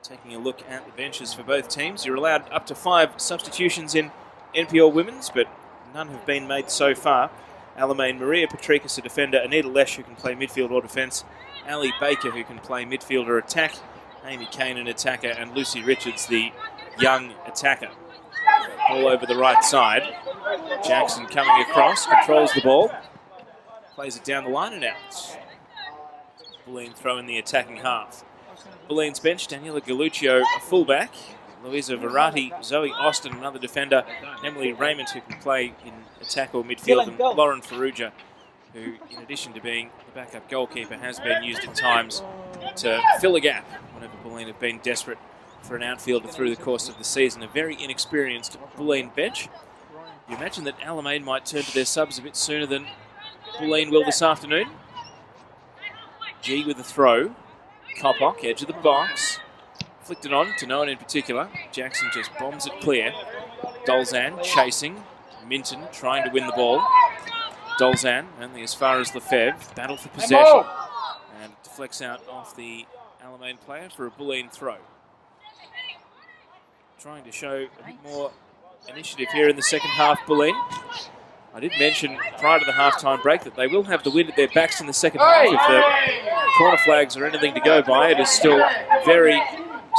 Taking a look at the benches for both teams. You're allowed up to 5 substitutions in NPL Women's, but none have been made so far. Alamein, Maria Patricus, a defender, Anita Lesh, who can play midfield or defence, Ali Baker, who can play midfield or attack, Amy Kane, an attacker, and Lucy Richards, the young attacker. Ball over the right side. Jackson coming across, controls the ball, plays it down the line and out. Bulleen throw in the attacking half. Bulleen's bench, Daniela Galuccio, a fullback, Louisa Verratti, Zoe Austin, another defender, Emily Raymond, who can play in attack or midfield, and Lauren Farrugia, who, in addition to being the backup goalkeeper, has been used at times to fill a gap whenever Bulleen have been desperate for an outfielder through the course of the season. A very inexperienced Bulleen bench. You imagine that Alamein might turn to their subs a bit sooner than BULLEEN will this afternoon. G with a throw. Kopok, edge of the box. Flicked it on to no one in particular. Jackson just bombs it clear. Dolzan chasing. Minton trying to win the ball. Dolzan only as far as Lefebvre. Battle for possession. And deflects out off the Alamein player for a BULLEEN throw. Trying to show a bit more initiative here in the second half, BULLEEN. I did mention prior to the halftime break that they will have the wind at their backs in the second half. If the corner flags are anything to go by, it is still very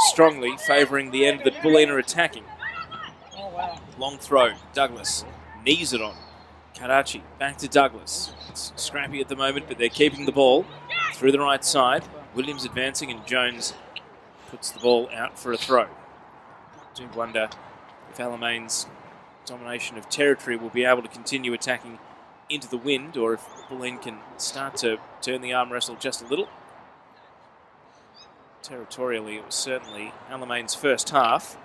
strongly favouring the end that BULLEEN are attacking. Long throw, Douglas knees it on. Karachi back to Douglas. It's scrappy at the moment, but they're keeping the ball through the right side. Williams advancing and Jones puts the ball out for a throw. Do wonder if Alamein's domination of territory will be able to continue attacking into the wind, or if BULLEEN can start to turn the arm wrestle just a little. Territorially, it was certainly Alamein's first half.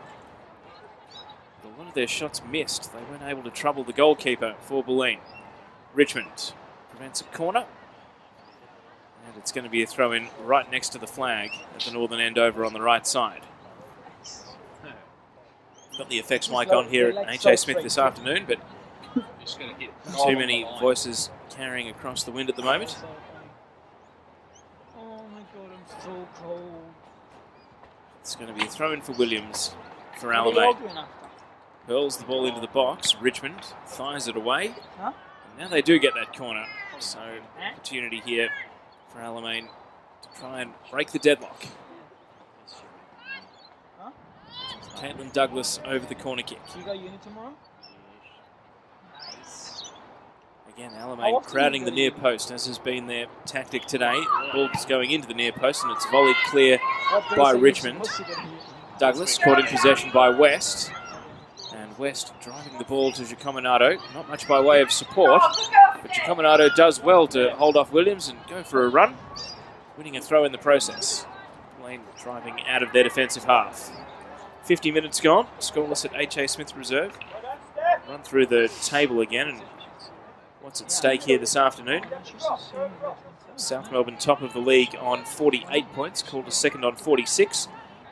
But a lot of their shots missed. They weren't able to trouble the goalkeeper for BULLEEN. Richmond prevents a corner. And it's going to be a throw-in right next to the flag at the northern end over on the right side. Got the effects mic on here at H.A. Smith this afternoon, but too many voices carrying across the wind at the moment. Oh my god, I'm so cold. It's going to be a throw-in for Williams for Alamein. Hurls the ball into the box. Richmond thighs it away. And now they do get that corner. So opportunity here for Alamein to try and break the deadlock. Caitlin Douglas over the corner kick. You got uni tomorrow? Again, Alamein crowding the near post, as has been their tactic today. Ball is going into the near post and it's volleyed clear by Richmond. Douglas caught in possession by West. And West driving the ball to Giacominato. Not much by way of support, but Giacominato does well to hold off Williams and go for a run, winning a throw in the process. BULLEEN driving out of their defensive half. 50 minutes gone, scoreless at H.A. Smith Reserve. Run through the table again and what's at stake here this afternoon. South Melbourne top of the league on 48 points, called a second on 46.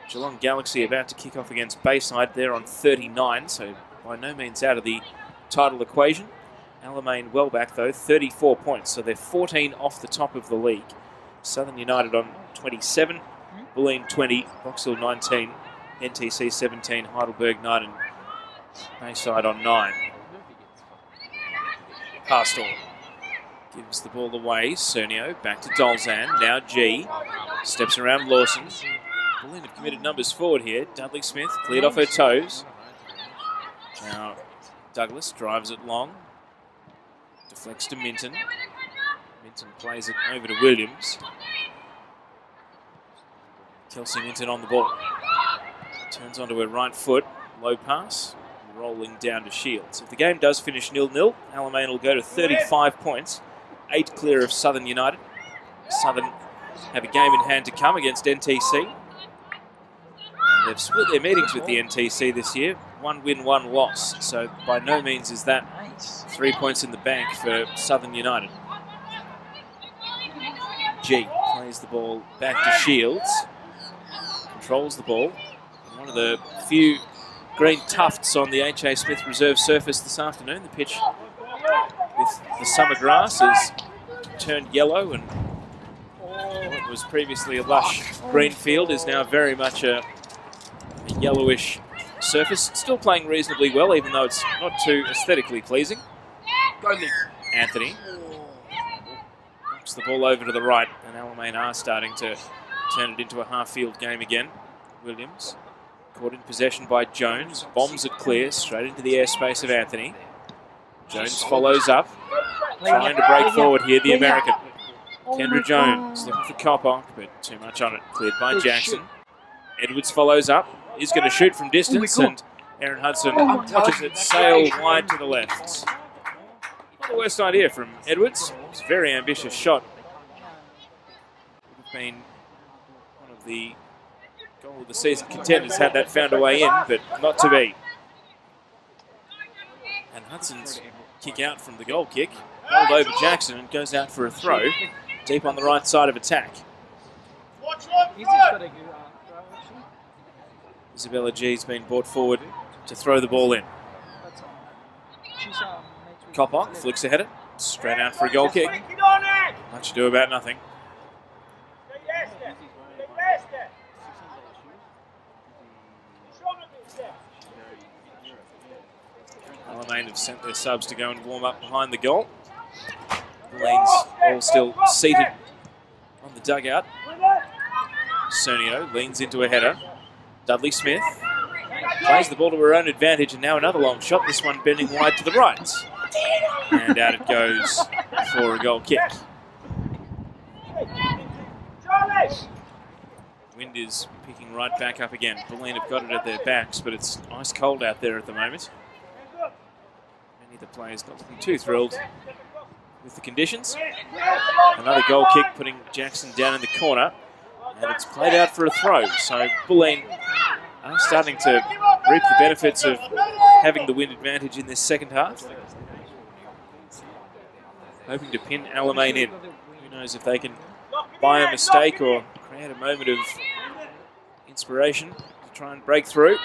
Geelong Galaxy about to kick off against Bayside. They're on 39, so by no means out of the title equation. Alamein well back though, 34 points, so they're 14 off the top of the league. Southern United on 27, BULLEEN 20, Box Hill 19, NTC 17, Heidelberg 9 and Bayside on 9. Pastor gives the ball away. Cernio back to Dolzan. Now G steps around Lawson. BULLEEN have committed numbers forward here. Dudley Smith cleared off her toes. Now Douglas drives it long. Deflects to Minton. Minton plays it over to Williams. Kelsey Minton on the ball. Turns onto her right foot. Low pass. Rolling down to Shields. If the game does finish 0-0, Alamein will go to 35 points, 8 clear of Southern United. Southern have a game in hand to come against NTC. And they've split their meetings with the NTC this year. 1 win, 1 loss. So by no means is that 3 points in the bank for Southern United. G plays the ball back to Shields. Controls the ball. One of the few green tufts on the H.A. Smith Reserve surface this afternoon. The pitch with the summer grass has turned yellow, and what was previously a lush green field is now very much a yellowish surface. Still playing reasonably well, even though it's not too aesthetically pleasing. Anthony knocks the ball over to the right, and Alamein are starting to turn it into a half-field game again. Williams caught in possession by Jones, bombs it clear, straight into the airspace of Anthony. Jones follows up, trying to break forward here, the American. Kendra Jones looking for Kopok, but too much on it, cleared by Jackson. Edwards follows up, he's going to shoot from distance, and Aaron Hudson watches it sail wide to the left. Not the worst idea from Edwards. It's a very ambitious shot. Would have been one of the goal of the season contenders had that found a way in, but not to be. And Hudson's kick out from the goal kick, bowled over Jackson and goes out for a throw deep on the right side of attack. Isabella G's been brought forward to throw the ball in. Kopok flicks a header, straight out for a goal kick. Much ado about nothing. Alamein have sent their subs to go and warm up behind the goal. Bulleen's all still seated on the dugout. Cernio leans into a header. Dudley Smith plays the ball to her own advantage, and now another long shot, this one bending wide to the right. And out it goes for a goal kick. Wind is picking right back up again. Bulleen have got it at their backs, but it's ice cold out there at the moment. Many of the players not looking too thrilled with the conditions. Another goal kick putting Jackson down in the corner, and it's played out for a throw. So Bulleen are starting to reap the benefits of having the wind advantage in this second half. Hoping to pin Alamein in. Who knows if they can buy a mistake or create a moment of inspiration to try and break through.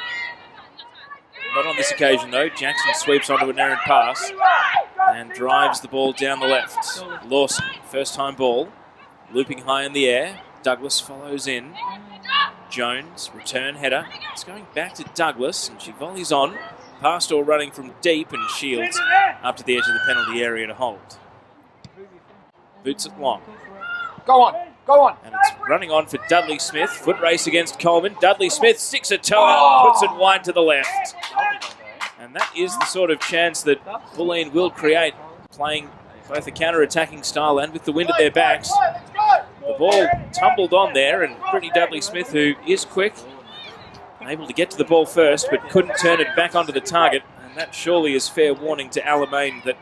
Not on this occasion though. Jackson sweeps onto an errant pass and drives the ball down the left. Lawson, first time ball, looping high in the air. Douglas follows in. Jones, return header. It's going back to Douglas and she volleys on. Pastor running from deep and Shields up to the edge of the penalty area to hold. Boots it long. Go on, go on. And it's running on for Dudley Smith. Foot race against Coleman. Dudley Smith sticks a toe out and puts it wide to the left. And that is the sort of chance that Bulleen will create, playing both a counter-attacking style and with the wind at their backs. The ball tumbled on there, and Brittany Dudley-Smith, who is quick, able to get to the ball first, but couldn't turn it back onto the target. And that surely is fair warning to Alamein that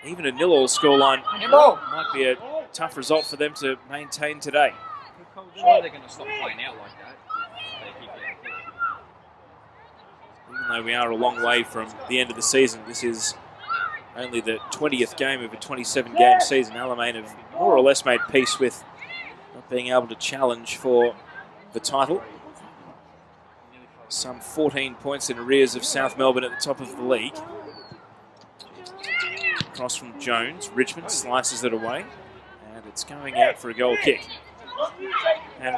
even a 0-0 scoreline might be a tough result for them to maintain today. Surely they're going to stop playing out like that. Even though we are a long way from the end of the season, this is only the 20th game of a 27-game season. Alamein have more or less made peace with not being able to challenge for the title. Some 14 points in arrears of South Melbourne at the top of the league. Cross from Jones. Richmond slices it away, and it's going out for a goal kick. And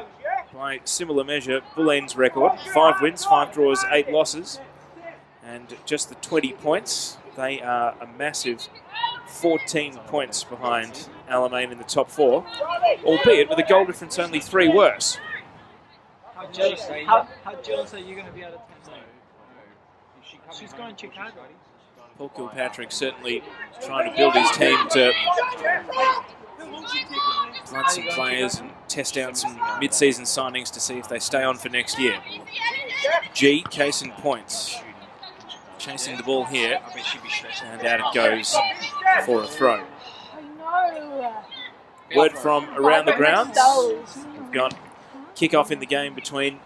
by similar measure, Bulleen's record, 5 wins, 5 draws, 8 losses, and just the 20 points. They are a massive 14 points behind Alamein in the top 4, albeit with a goal difference only 3 worse. How jealous are you going to be out of 10? She's going to Chicago. Paul Kilpatrick certainly trying to build his team to plant some players and test out some mid-season signings to see if they stay on for next year. G, case in points. Chasing the ball here, and out it goes for a throw. Word from around the grounds. We've got kick-off in the game between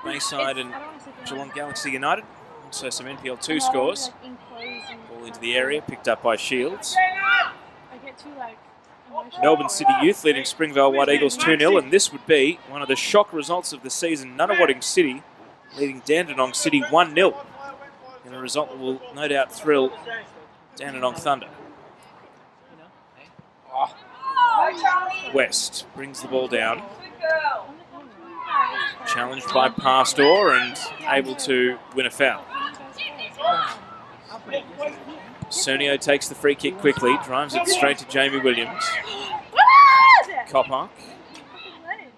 Bayside and Geelong Galaxy United. Also some NPL2 scores. Ball into the area, picked up by Shields. Melbourne City Youth leading Springvale White Eagles 2-0, and this would be one of the shock results of the season. Nunawading City leading Dandenong City 1-0. In a result that will no doubt thrill Dandenong Thunder. West brings the ball down. Challenged by Pastor and able to win a foul. Cernio takes the free kick quickly, drives it straight to Jamie Williams. Kopok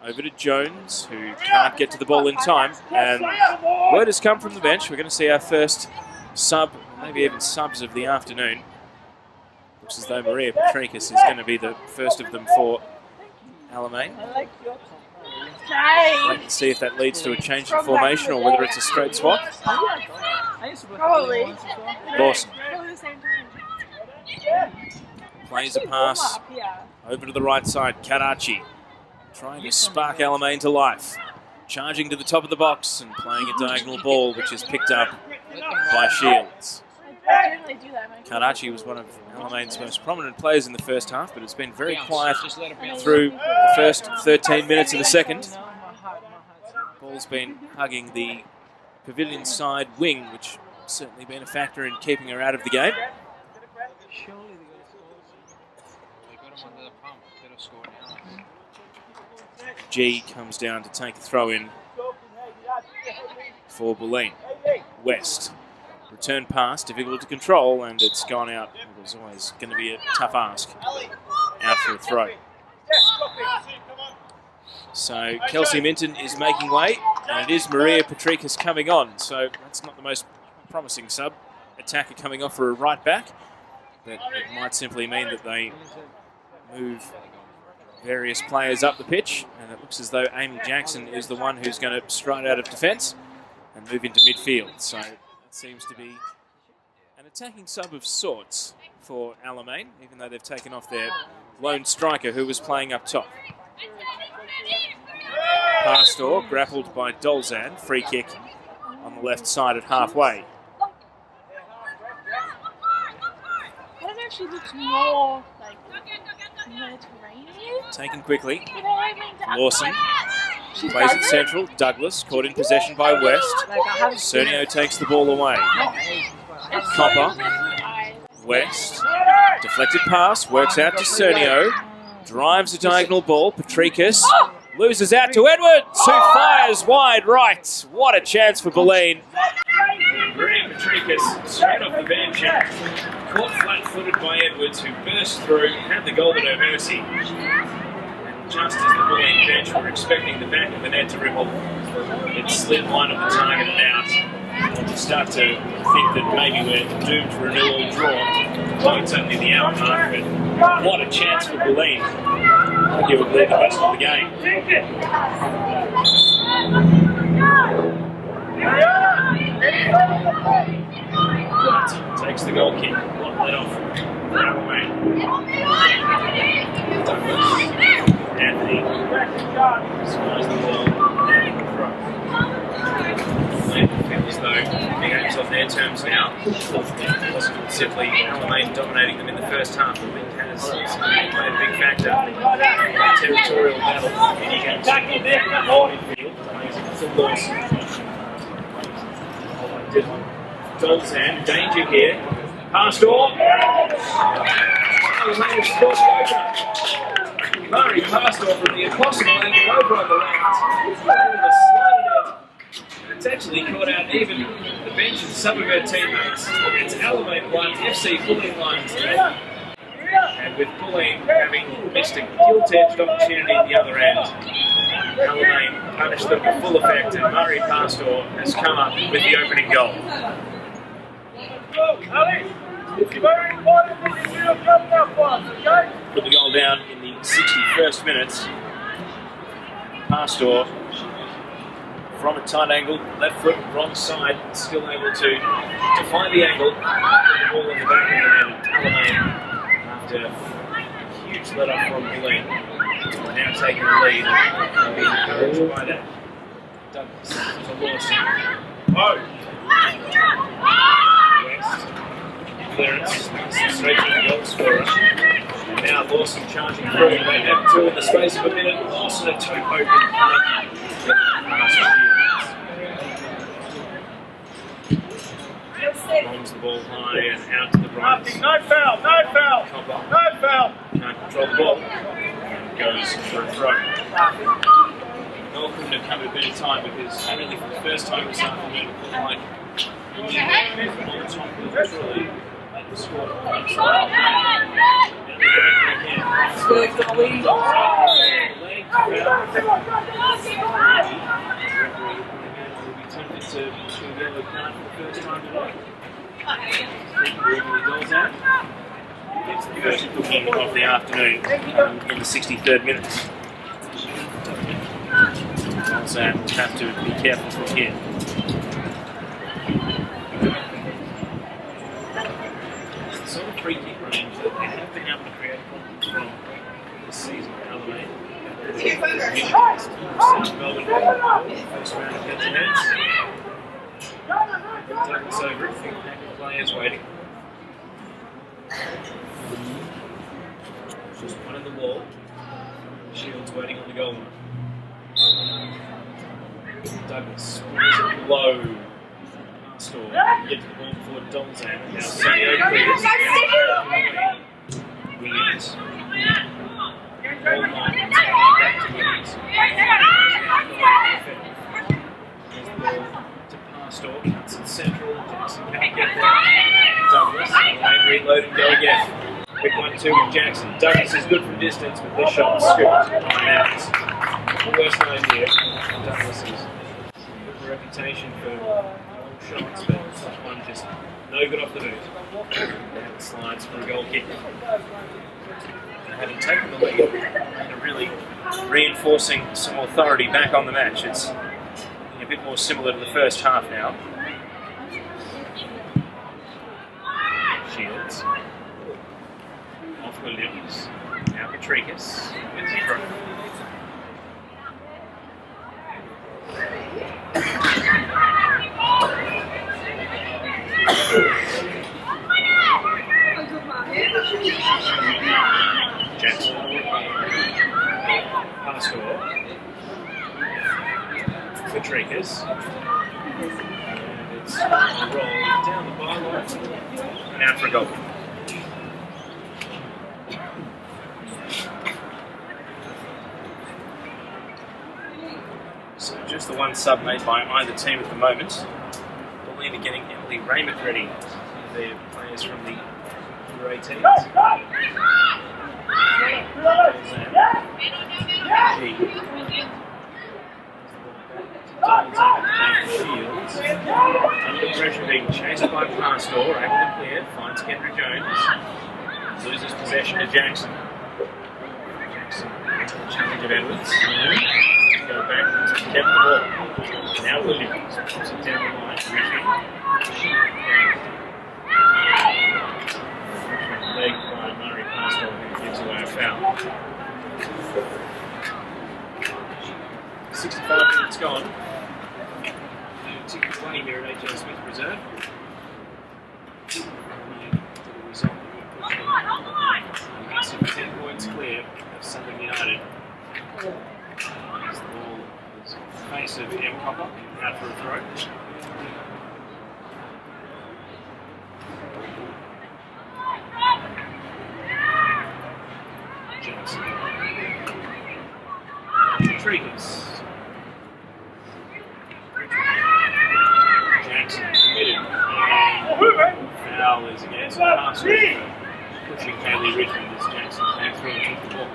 over to Jones, who can't get to the ball in time. And word has come from the bench. We're going to see our first sub, maybe even subs of the afternoon. Looks as though Maria Petrikis is going to be the first of them for Alamein. Wait and see if that leads to a change in formation or whether it's a straight swap. Probably. Lawson plays a pass over to the right side. Karachi trying to spark Alamein to life. Charging to the top of the box and playing a diagonal ball, which is picked up by Shields. I generally do that. Karachi was one of Alamein's most prominent players in the first half, but it's been very Bounce. quiet Just let it bounce. through the first 13 minutes of the second. No, my heart. Ball's been hugging the pavilion side wing, which has certainly been a factor in keeping her out of the game. Surely they got him under the pump. Better score now. G comes down to take a throw in for BULLEEN. West. Return pass, difficult to control, and it's gone out. It was always going to be a tough ask. Out for a throw. So Kelsey Minton is making way, and it is Maria Patrikas coming on. So that's not the most promising sub. Attacker coming off for a right back, but it might simply mean that they move various players up the pitch, and it looks as though Amy Jackson is the one who's going to stride out of defence and move into midfield. So that seems to be an attacking sub of sorts for Alamein, even though they've taken off their lone striker who was playing up top. Pastor grappled by Dolzan, free kick on the left side at halfway. That actually looks more like Mediterranean. Taken quickly. You know what I mean? Lawson She plays does it central. Douglas caught in possession by West. Cernio takes the ball away. It's Copper. so West. Deflected pass. Works out to Cernio. Drives a diagonal ball. Patrikas loses out to Edwards, who fires wide right. What a chance for BULLEEN. Maria Patrikas straight off the bench and caught flat-footed by Edwards, who burst through, had the goal at her mercy. And just as the BULLEEN bench were expecting the back of the net to ripple, it slid wide of the target and out. And you start to think that maybe we're doomed for a nil-all draw. Well, it's only the hour mark, but what a chance for BULLEEN. I think it would lead the rest of the game. Takes the goal kick. One let off. Alamein. Anthony scores the ball. It was though the game's on their terms now. It wasn't simply Alamein dominating them in the first half. The wind has played a big factor in the territorial battle. Many games full loss. Dolzan, danger here. Pastor. Murray Pastor from the impossible angle over on the left. It's actually caught out even the bench and some of her teammates. It's Alamein 1, FC BULLEEN 1. And with BULLEEN having missed a gilt-edged opportunity at the other end, Alamein punished them with full effect, and Murray Pastor has come up with the opening goal. Put the goal down in the 61st minute. Pastor from a tight angle, left foot, wrong side, still able to find the angle. The ball in the back of the net, Alamein, after a huge let off from BULLEEN, now taking the lead and being encouraged by that. Douglas to Lawson. West. Clearance, straight to the goal scorer. And now Lawson charging through. They have two in the space of a minute. Lawson a toe poke and longs the ball high and out to the right. No foul, no foul, Copper no foul. can't control the ball. And goes for a throw. Goal couldn't have come at a better time because really for the first time this afternoon it looked like It's the first booking of the afternoon in the 63rd minute. Dolzan will have to be careful from here. It's the sort of free kick range that they have been able to create problems from this season for Alamein. Melbourne first round of head-to-heads. Douglas over it, players waiting. Just one in the wall. Shields waiting on the goal line. Douglas was low. Store. Get to the ball before Dolzan. Now Sanio clears. Williams. Ball line. Back to Williams. There's the ball to Pastor. Cuts it central. Jackson can't get there. Douglas. Alamein reload and go again. Quick 1-2 with Jackson. Douglas is good from distance, but this shot was scooped. Out. The worst idea. Douglas is good reputation for shots, but one just no good off the boot. And it slides for a goal kick. And having taken the lead, and really reinforcing some authority back on the match. It's a bit more similar to the first half now. Shields. Off Williams. Now Patricus with the throw. Jackson. Pastor. Patricus. And it's rolled down the byline and out for a goal. So just the one sub made by either team at the moment. BULLEEN are getting Emily Raymond ready. They're players from the U18s. Shields. Under pressure being chased by Pastor, able to clear, finds Kendra Jones. Loses possession to Jackson. Jackson, challenge of Edwards. Go backwards and kept the ball. Now Williams puts it down the line. Richie. Leg by Murray Pastor, who gives away a foul. 65 minutes gone. 20 here at HL Smith Reserve. The result a massive 10 points clear of Southern United. As the ball is face of M. Copper out for a throw. Johnson. Patricus. Jackson committed. Foul is against Pastor. Pushing Kaylee Richmond as Jackson came through and took the ball.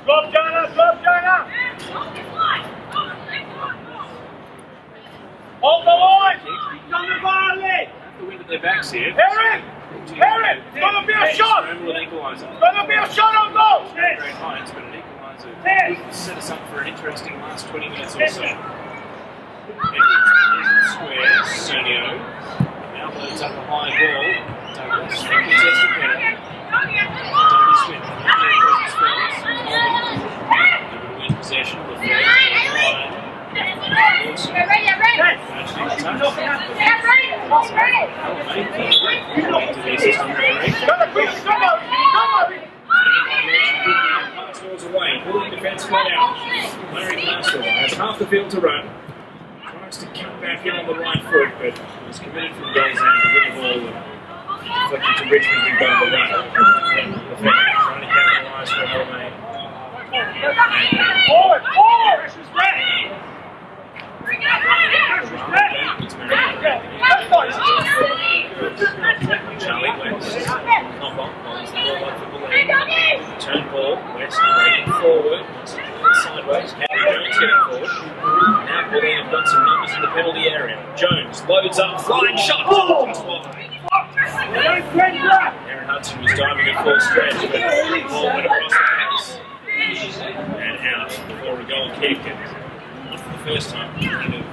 Stop, Jonah! Stop, Jonah! Hold the line! Come to Barley! The wind at their backs here. Eric! Eric! It's gonna be a shot! Scramble an equaliser. It's gonna be a shot on goal! Great Hines, but an equaliser would set us up for an interesting last 20 minutes or so. Edwards square, Sonio. Now loads up a high ball. Douglas, contested header. Dougie Smith, win possession, the third, Pastor's away, BULLEEN defence cut out. Larry Pastor has half the field to run. Tries to cut back in on the right foot, but was committed from Dolzan to win the ball and deflected to Richmond who got the run. Trying to capitalise for Alamein. Forward! Forward! Pressure's ready! Charlie West, knock on, holds the ball up for BULLEEN. Turn ball, West breaking forward, sideways, Henry Jones getting forward. Now BULLEEN have got some numbers in the penalty area. Jones loads up, flying shot, just wide. Aaron Hudson was diving at full stretch, but the ball went across the face and out before a goal kick. And for the first time, kind of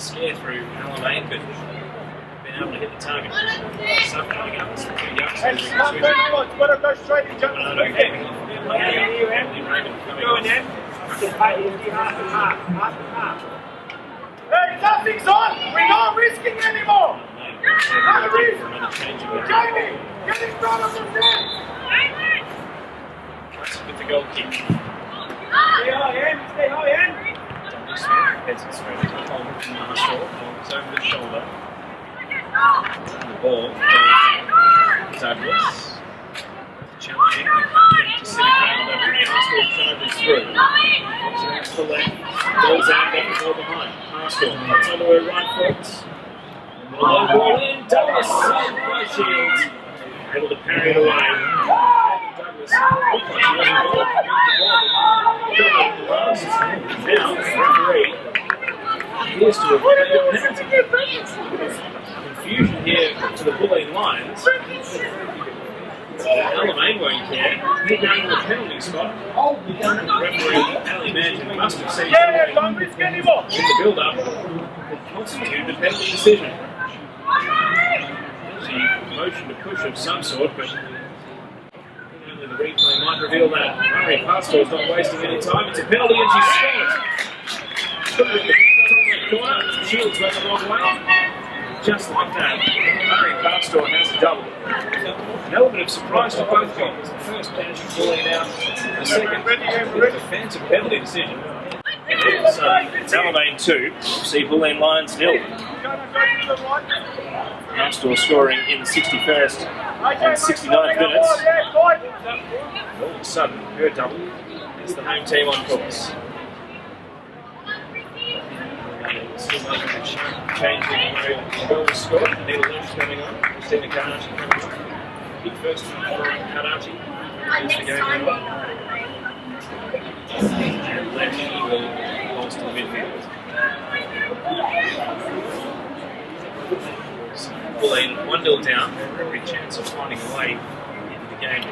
scare through Alamein, but been able to hit the target. Sub coming up, it's the two youngsters. Better go straight in, Jonah. Another game. Go in there. Hey, nothing's on! We're not risking anymore! For another change of the with the goal kick. Stay high, Ian. Stay high, Ian. Dominic Smith heads it straight into the hole from Marshall. It's over the shoulder. And the ball goes to Douglas. Challenging to sit around over the Marshall travels through. Opts to the left. Goes out, got the ball behind. Marshall cuts onto her right foot. And the low ball in. Douglas saved by Shields. Able to parry it away. Douglas looked like she wasn't going to get the ball. Now, the referee appears to have made a penalty. Confusion here for the Bulleen Lions. Alamein won't care. He'll go to the penalty spot. The referee, Alamein, must have seen something in the build-up that constituted a penalty decision. She motioned to push of some sort, but only the replay might reveal that Murray Pastor is not wasting any time. It's a penalty and she scores. Put it in the top left corner. Shields went the wrong way. Just like that, Murray Pastor has a double. An element of surprise for both goals. The first penalty pulling out, the second with a defensive penalty decision. So it's Alamein 2, see Bulleen Lions 0. Pastor scoring in the 61st and 69th minutes. All of a sudden, her double is the home team on course. Still making a change in the goal was scored. Neil Lynch coming on. Christina Karachi coming on. Big first time for Karachi. Here's the game over. And Lynch will hold to the midfield. Bulleen 1-0 down. Every chance of finding a way into the game.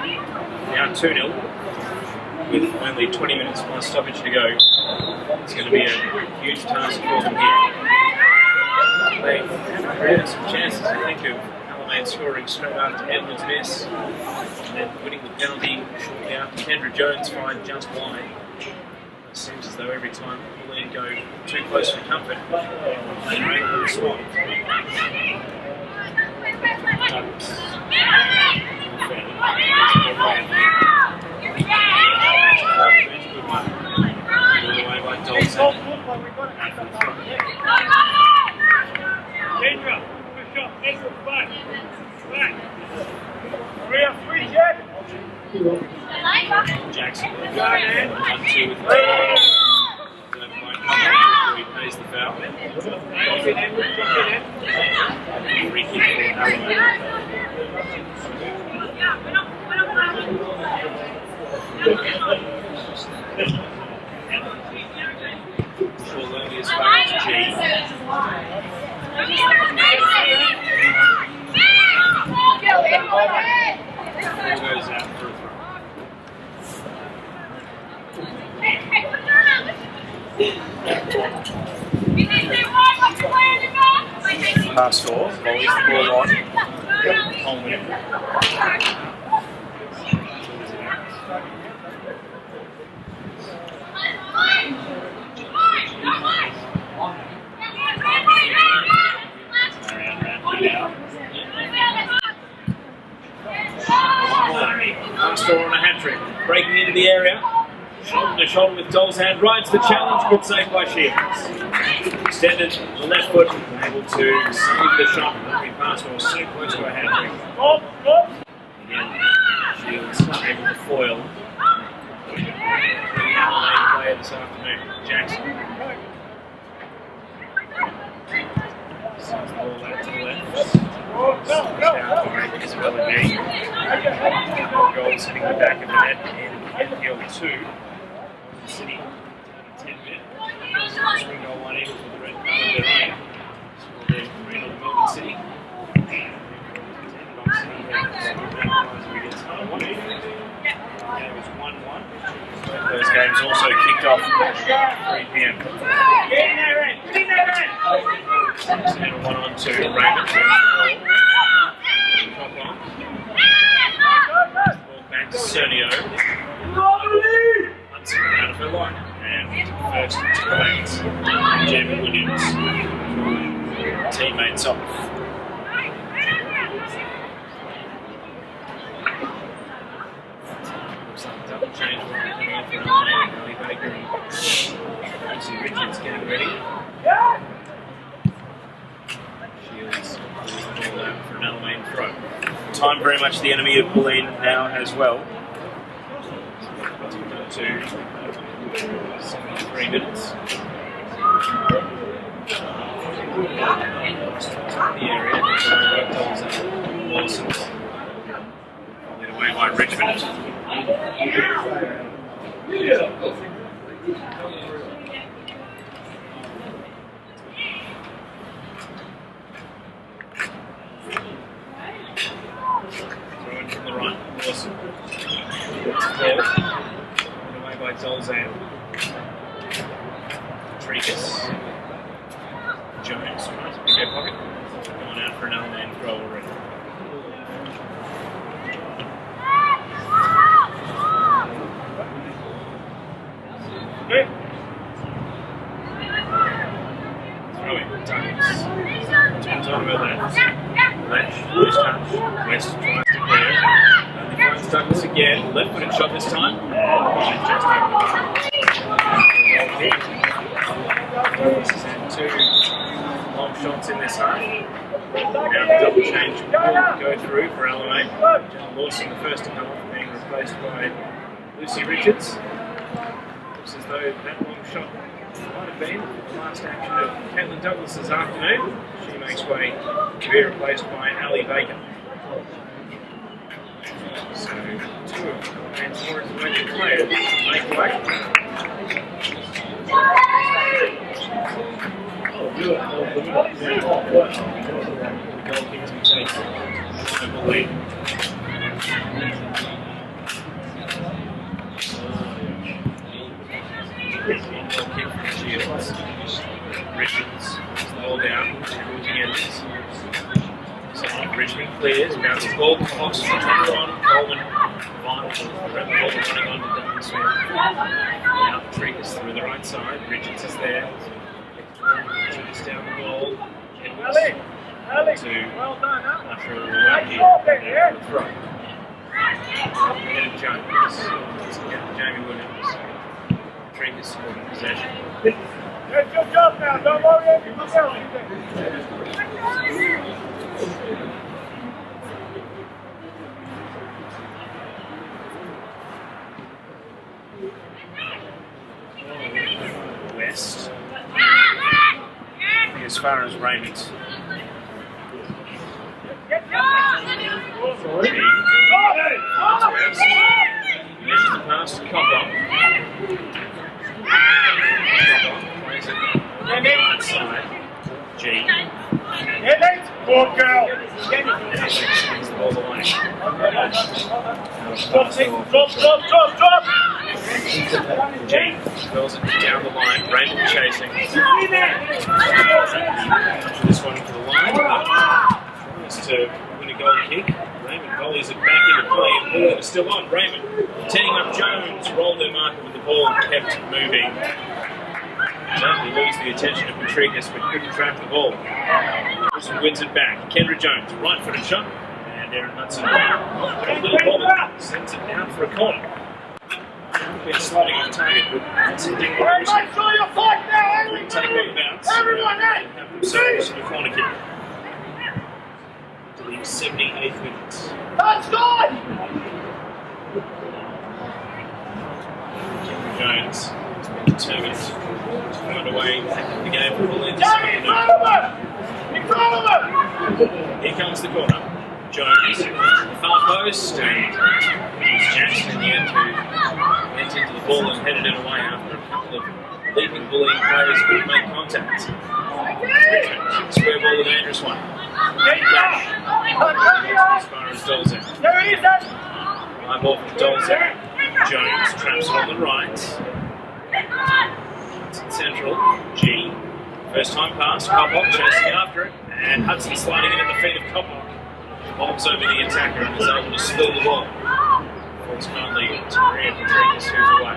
Now 2-0 with only 20 minutes plus stoppage to go. It's going to be a huge task for them here. They have created some chances, I think, of Alamein scoring straight after Edwards' miss, and then winning the penalty shortly after Kendra Jones fired just wide. It seems as though every time Bulleen go too close for comfort, they're able to respond. Away by Dalton. Kendra, push up, Edward, back. Back. 3-3, Jed. Jackson. 1-2 with the he pays the foul. Free kick for Alamein. Ball early as far as G. Ball goes out for a throw. Pass off, volleys the ball on. Coleman. Pastor on a hat-trick, breaking into the area. Shoulder to shoulder with Dolzhan, rides the challenge, good save by Shields. Extended the left foot, able to save the shot. Murray Pastor was so close to a hat-trick. Again, Shields able to foil. The Alamein player this afternoon, Jackson. Sends the ball out to the left. Out by Isabella G. Goal sitting in the back of the net in NPL2. The City 10-bit. Spring goal 1 equals with the red card of their own. Scored their green on Melbourne City. Game is 1-1. Those games also kicked off at 3 p.m. And 1-on-2 Raymond. Ball back to Cernio. Hudson out of her line. And first to collect Jamie Williams. Teammates off. Giants getting ready. Shields pulls the ball out for an Alamein throw. Time very much the enemy of BULLEEN now as well. To 73 minutes. The area, Lawson. Led away by Richmond. Throw in from the right, Lawson. Led away by Dolzan. Treagus. Jones, right? Big go pocket. Going out for an Alamein throw already. Throwing, Douglas. Turns on about that. Latch, loose touch. West tries to clear. Only finds Douglas again. Left footed shot this time. And just over the bar. Douglas has had 2 long shots in this half. Now double change will go through for Alamein. John Lawson, the first to come off, being replaced by Lucy Richards. Looks as though that long shot might have been the last action of Caitlin Douglas this afternoon. She makes way to be replaced by Ali Baker. So 2 of Alamein Forest's major players make way. BULLEEN. Kick from Shields. Richards slow down. So Richmond clears, bounces ball, Fox on, Coleman, Vine, running on to Duncan Smith. Now Treagus through the right side, Richards is there. Richards down the ball. Edwards to after a right here for the throw. Ahead of Jones. Jamie Williams. Treagus holding possession. It's your job now, don't worry anything else. West. As far as Raymond. Measures the pass to Copper. Plays it on the right side. G. Good girl. Swings the ball away. Drop. G spells it down the line. Raymond chasing. This one to the line. Tries to win a goal kick. Raymond volleys it back into play. And BULLEEN is still on. Raymond teeing up Jones. Rolled their marker with the ball and kept moving. He lose the attention of Patrikas but couldn't trap the ball. Wilson wins it back. Kendra Jones, right footed shot. And Aaron Hudson. A little ball sends it down for a corner. Been sliding on target, but Hudson didn't want to Make sure you fight now, take on the bounce. Everyone, and have themselves a corner kick. To the 78th minute. That's good! Kendra Jones has been determined to find a way to the game for BULLEEN this Jamie, in front of afternoon. him! In front of him! Here comes the corner. Jones, the far post, and it was Jackson in the end who went into the ball and headed it away after a couple of leaping BULLEEN players could make contact. Richmond, square ball, a dangerous one. Flash. As far as Dolzan. There he is, then! High ball from Dolzan. Jones traps it on the right. It's in central. G. First time pass. Coppock chasing after it. And Hudson sliding in at the feet of Coppock. Bobs over the attacker and is able to spill the ball. Falls kindly to Maria Patrikas, who's away.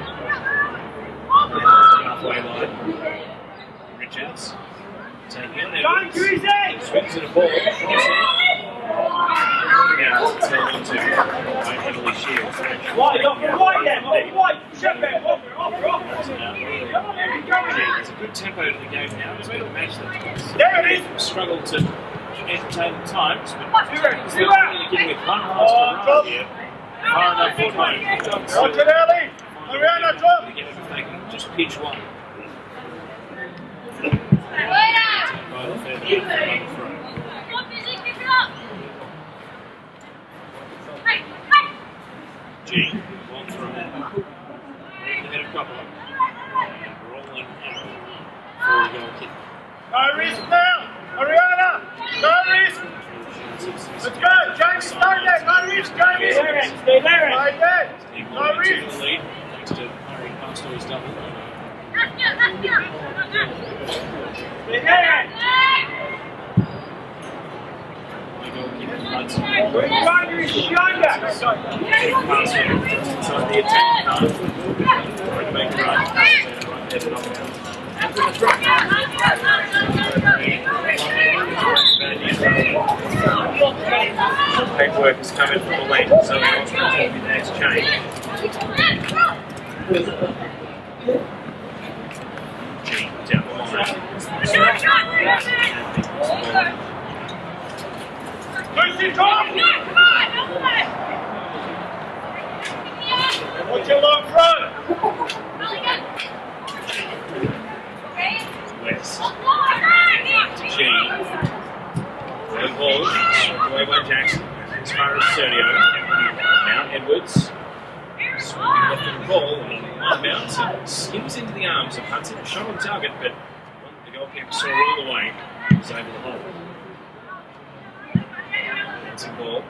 Halfway line. Richards taking on Edwards. Swings at a ball. out and tell them to heavily shield. Wide, off the wide then, off the wide. Shut back, off. There's a good tempo to the game now. It's been a match that's There it is. struggled to entertain at times, but Two out. giving it one last run here. Far enough for home. Roger early. Mariana, drop. Again, if they can just pitch one. By the fair down from the front. G, long throw. Right ahead of Coppola. And rolling out for a goal kick. No risk now. Mariana, no risk. Let's go. James, stay there. No risk, James. Stay there. No risk. The lead, thanks to Harry Pastor's double. Stay there. Grinder is younger. Inside the attack card. Trying to make a run. Right headed off now. Paperwork is coming from the lane, so the hospital will be the next change. G down the line. Lucy, drop. What's your long throw? West. G. Low ball. Struck away by Jackson. As far as Sergio. Now Edwards. Swinging left of the ball. One bounce and skims into the arms of Hudson. A shot on target, but the goalkeeper saw all the way. He was able to hold. Bouncing ball.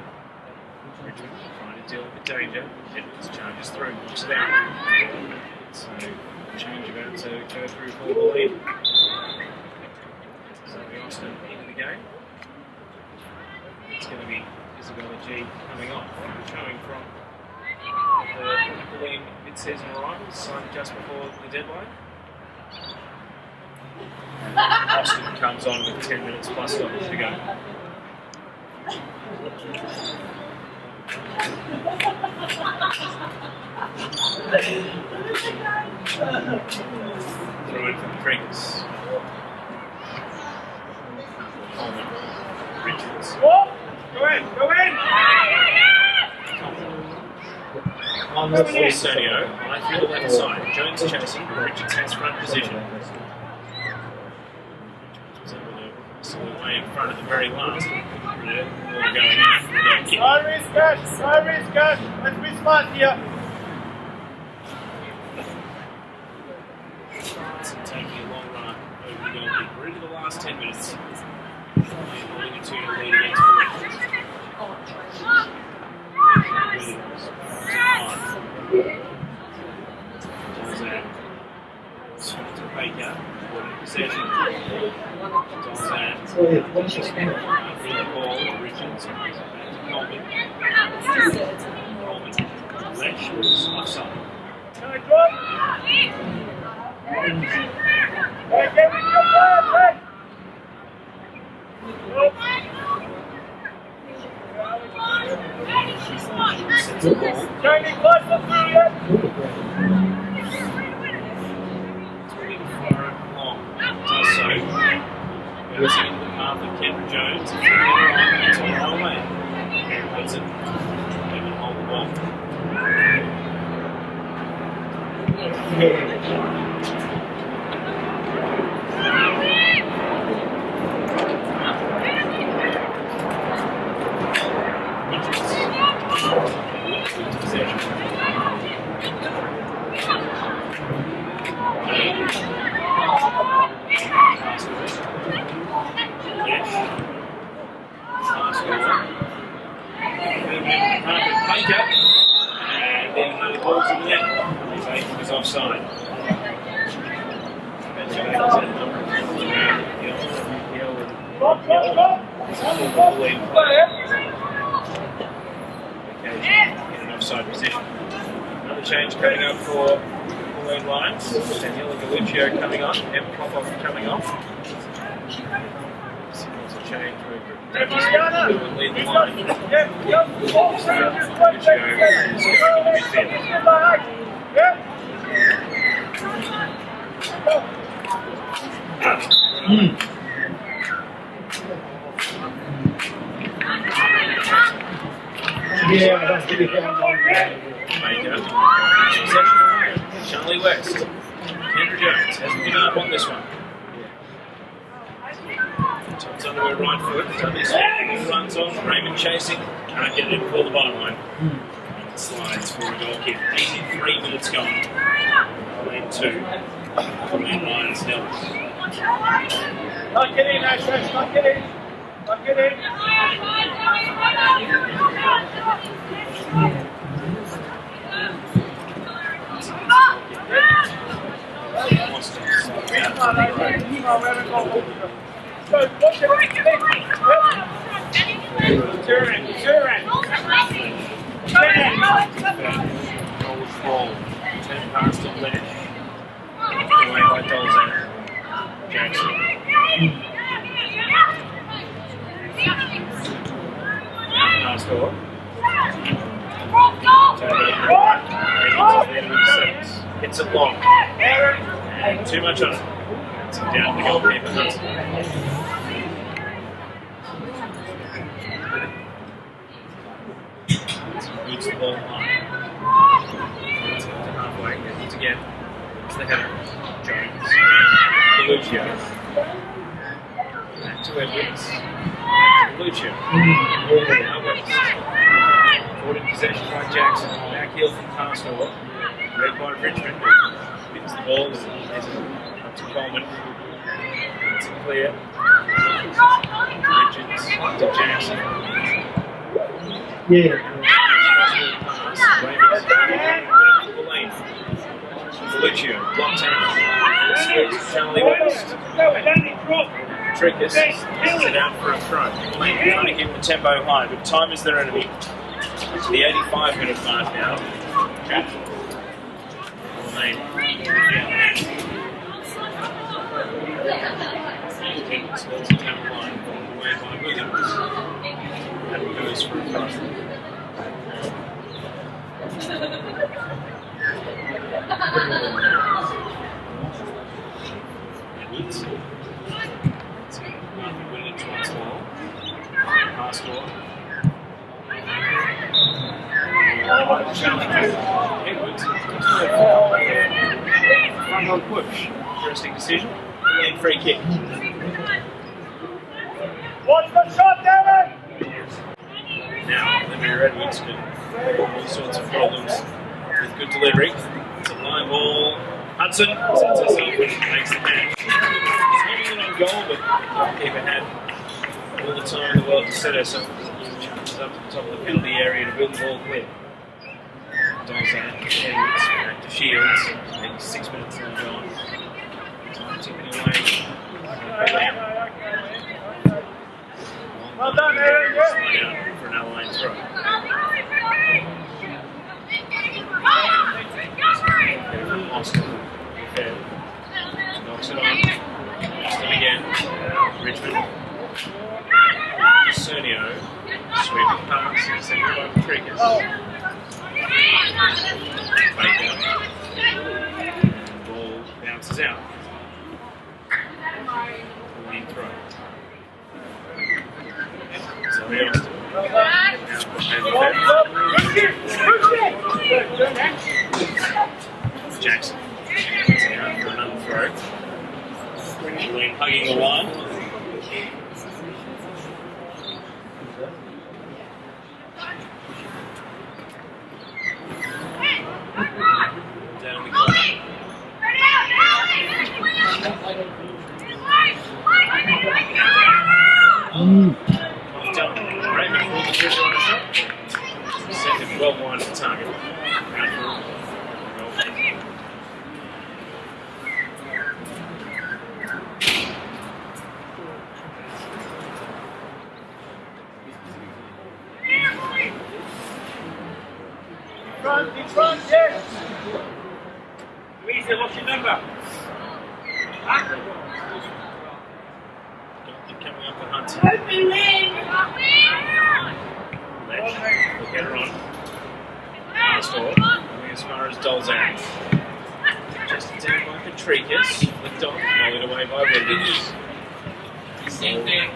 Richard trying to deal with the danger. Edwards charges through. Knocks it out. So change about to go through for BULLEEN. Zoe Austin into the game. It's going to be Isabella G coming off, showing from the BULLEEN mid-season arrivals signed just before the deadline. Austin comes on with 10 minutes plus to go. Throw in from Drinks. Coleman. Richards. Go in. On the full Sergio, I feel left side. Jones chasing, Richards has front position. Was able to whistle away in front at the very last. Ball going in. No risk, guys. No risk, guys. Let's be smart here. Taking a long run over the goalkeeper into the last 10 minutes. Holding a 2 to lead against BULLEEN. Swing to Baker. Possession. Dolzan. The ball. Richards. Back to Coleman. Coleman. Lesh. Offside. No drop. Hey, get with your flag, hey. Jamie, close up to you. Swinging far and long. Does so. Goes into the path of Kendra Jones. And from there on, it's all Alamein. Hudson. Able to hold the ball. And then the ball to the net. Baker was offside. In an offside position. Another change coming up for BULLEEN lines. Daniela Galuccio coming on. Em Popov coming off. Signals a change with Mariana, lead the line. yep, walk through, just wait, yep. Yeah, I don't think it's Baker. Charlie West. Kendra Jones hasn't been up on this one. Tops under her right foot. Tubby's runs on. Raymond chasing. Can't get it in for the byline. Slides for a goal kick. 83 minutes gone. Lane 2. Lane Lions nil. Not get in, Ash, not get in. Not get in. Ball. 10 past the ledge. Away by Dolzan. Jackson. Last ball. It's a long. And too much on it. It's down the goalkeeper. Boots the ball high. Halfway, gets again. It's the header. Jones. Lucio. Back to Edwards. Lucio. Now West. Forward in possession by Jackson. Back heel from Pastoral. Read by Richmond. Spins the ball. Is up to Coleman. It's clear. Richards to Jackson. Yeah. Lucio, blocked out. Charlie West. Trickus sends it out for a throw. Lane trying to keep the tempo high, but time is their enemy. It's the 85-minute mark now. Lane. Spills it down the line. Away by Williams. And goes for a throw. Edwards. Winning twice ball. Pass ball. Edwards. Front on push. Interesting decision. And free kick. Watch the shot, Darren! Now, Olivia Edwards can all sorts of problems with good delivery. It's a line ball. Hudson sets herself and makes the catch. He's moving it on goal, but the goalkeeper had all the time in the world to set herself. Chances up to the top of the penalty area to build the ball clear. Dolzan, Edwards, back to Shields. 6 minutes now gone. Time ticking away. Well done, Aaron, yeah. Slide out for an Alamein throw. Austin. Knocks it on. Austin again. Richmond. Cernio. Sweeping pass. Sent by Patrikas. Baker. Ball bounces out. Lead throw. Sorry, Austin. Jackson. Out for another throw. Bulleen hugging the line. Down in the corner. Raymond pulled the trigger on a shot. Sent it well wide of the target. In front, yes. Louisa, what's your number? Coming up the hunt. We'll get her on. Last off. Going as far as Dolzan. Just down by Patricus. Flicked off. Volleyed away by Williams.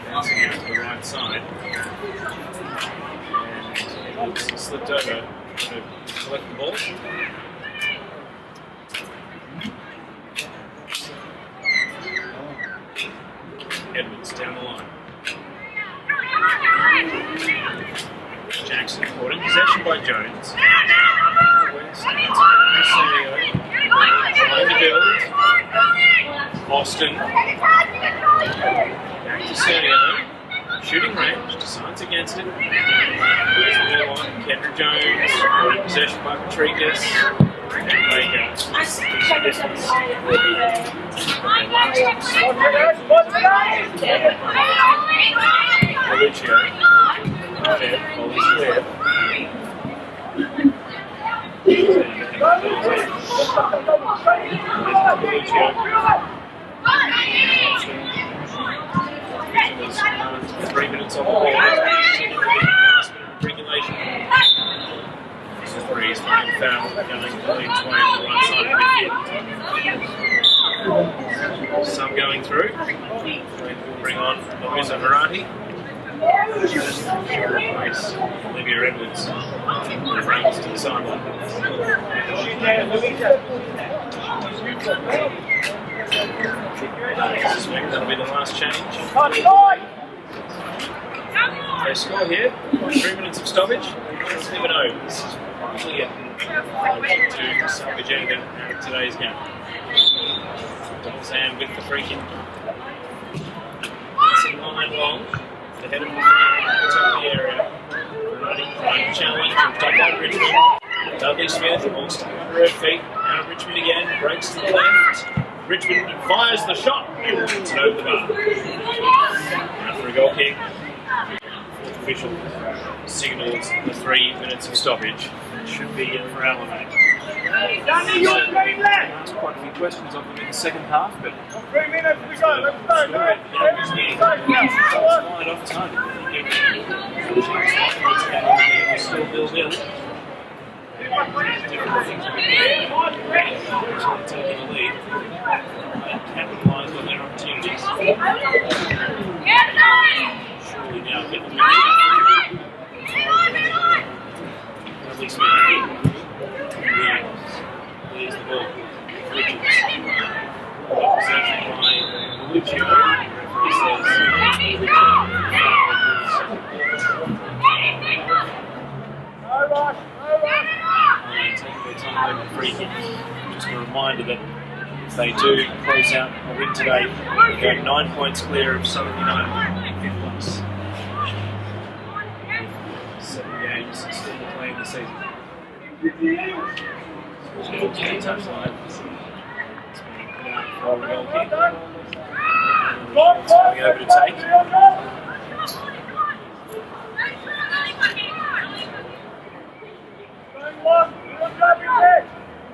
Bouncing out to the right side. And Edwards slipped over to collect the ball. Edwards down the line. Jackson caught in possession by Jones. West, trying to build. Austin. Back to Sergio. Shooting range, decides against it. Kendra Jones, caught in possession by Patricus. And Baker. Distance. Lucio. Volleys clear. Was 3 minutes on the ball. Last minute of regulation. This is where he's playing foul, going Bulleen's way on the right side of the midfield. Some going through. We'll bring on Louisa Marathi. She'll replace Olivia Edwards. Brings to the sideline. I suspect that'll be the last change. They score here. 3 minutes of stoppage. Let's leave it over. This is probably getting to salvage anything out of today's game. Dolzan with the free kick. It's a line long. The head of the top of the area. Trying to challenge from top line Richmond. Dudley Smith wants to under her feet. Now Richmond again. Breaks to the left. Richmond fires the shot and puts it over the bar. Now for a goal kick. Official signals the 3 minutes of stoppage. It should be for Alamein. Asked quite a few questions of them in the second half, but 3 minutes to go, let's go, guys. slide off time. It's still nil-nil. Different things we can taking the lead and capitalise on their opportunities. Surely now get the lead. Dudley Smith. There's the ball. Richards. Possession by Lucio. Referee says. Taking their time over free kick. Just a reminder that if they do close out a win today, they go 9 points clear of Southern United in 5th place. 7 games still to play in the season. Jones on the touchline. It's being put out for a goal kick. It's coming over to take.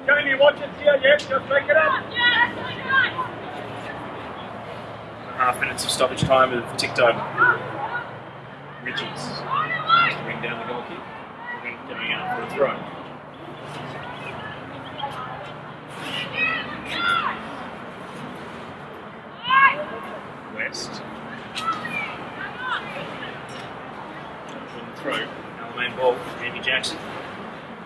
Jamie, watch it here, yes, just make it up. 1.5 minutes of stoppage time have ticked over. Richards has to bring down the goal kick. Going out for a throw. West. From the throw. Alamein ball. Andy Jackson.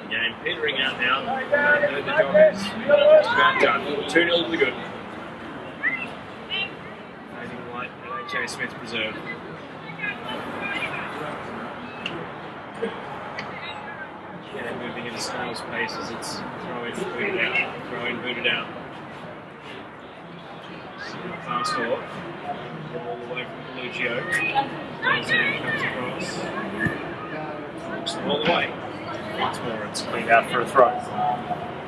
The game petering out now. The job is just about done. 2-0 to the good. Fading light at H.A. Smith Preserve. And moving into snail's pace as it's throw in, booted out. Throw in, booted out. Fast off. All the way from Lucio. Dolzan comes across. Looks them all the way. Once more, it's cleaned out for a throw.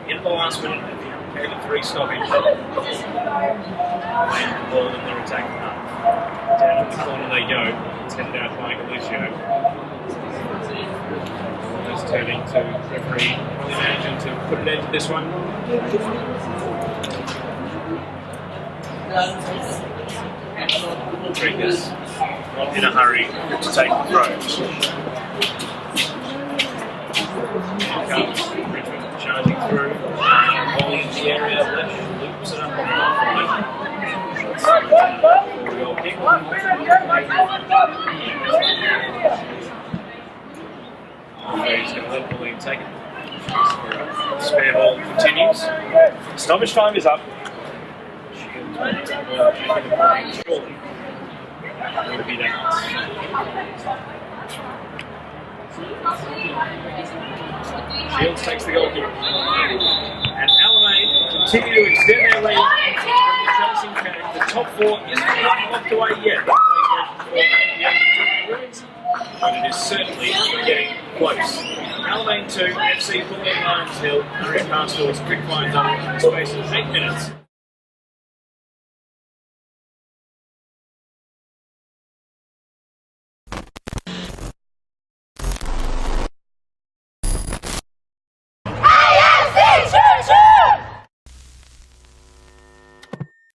In the last minute, okay, the 3 stoppage. Playing the ball in their attacking half. Down in the corner they go. It's headed out by Lucio. Almost turning to referee, probably managing to put an end to this one. Rodriguez. not in a hurry to take the throws. Richmond charging through, ball in the area, Lesh loops it up on the he's going to let BULLEEN take it. Spare ball continues. Stoppage time is up. Surely. Would be that. Shields takes the goal kick. And Alamein continue to extend their lead from the chasing pack. The top four isn't quite locked away yet. But it is certainly getting close. Alamein 2, FC BULLEEN Lions Hill. Maria Pastor's quick line done in the space of 8 minutes.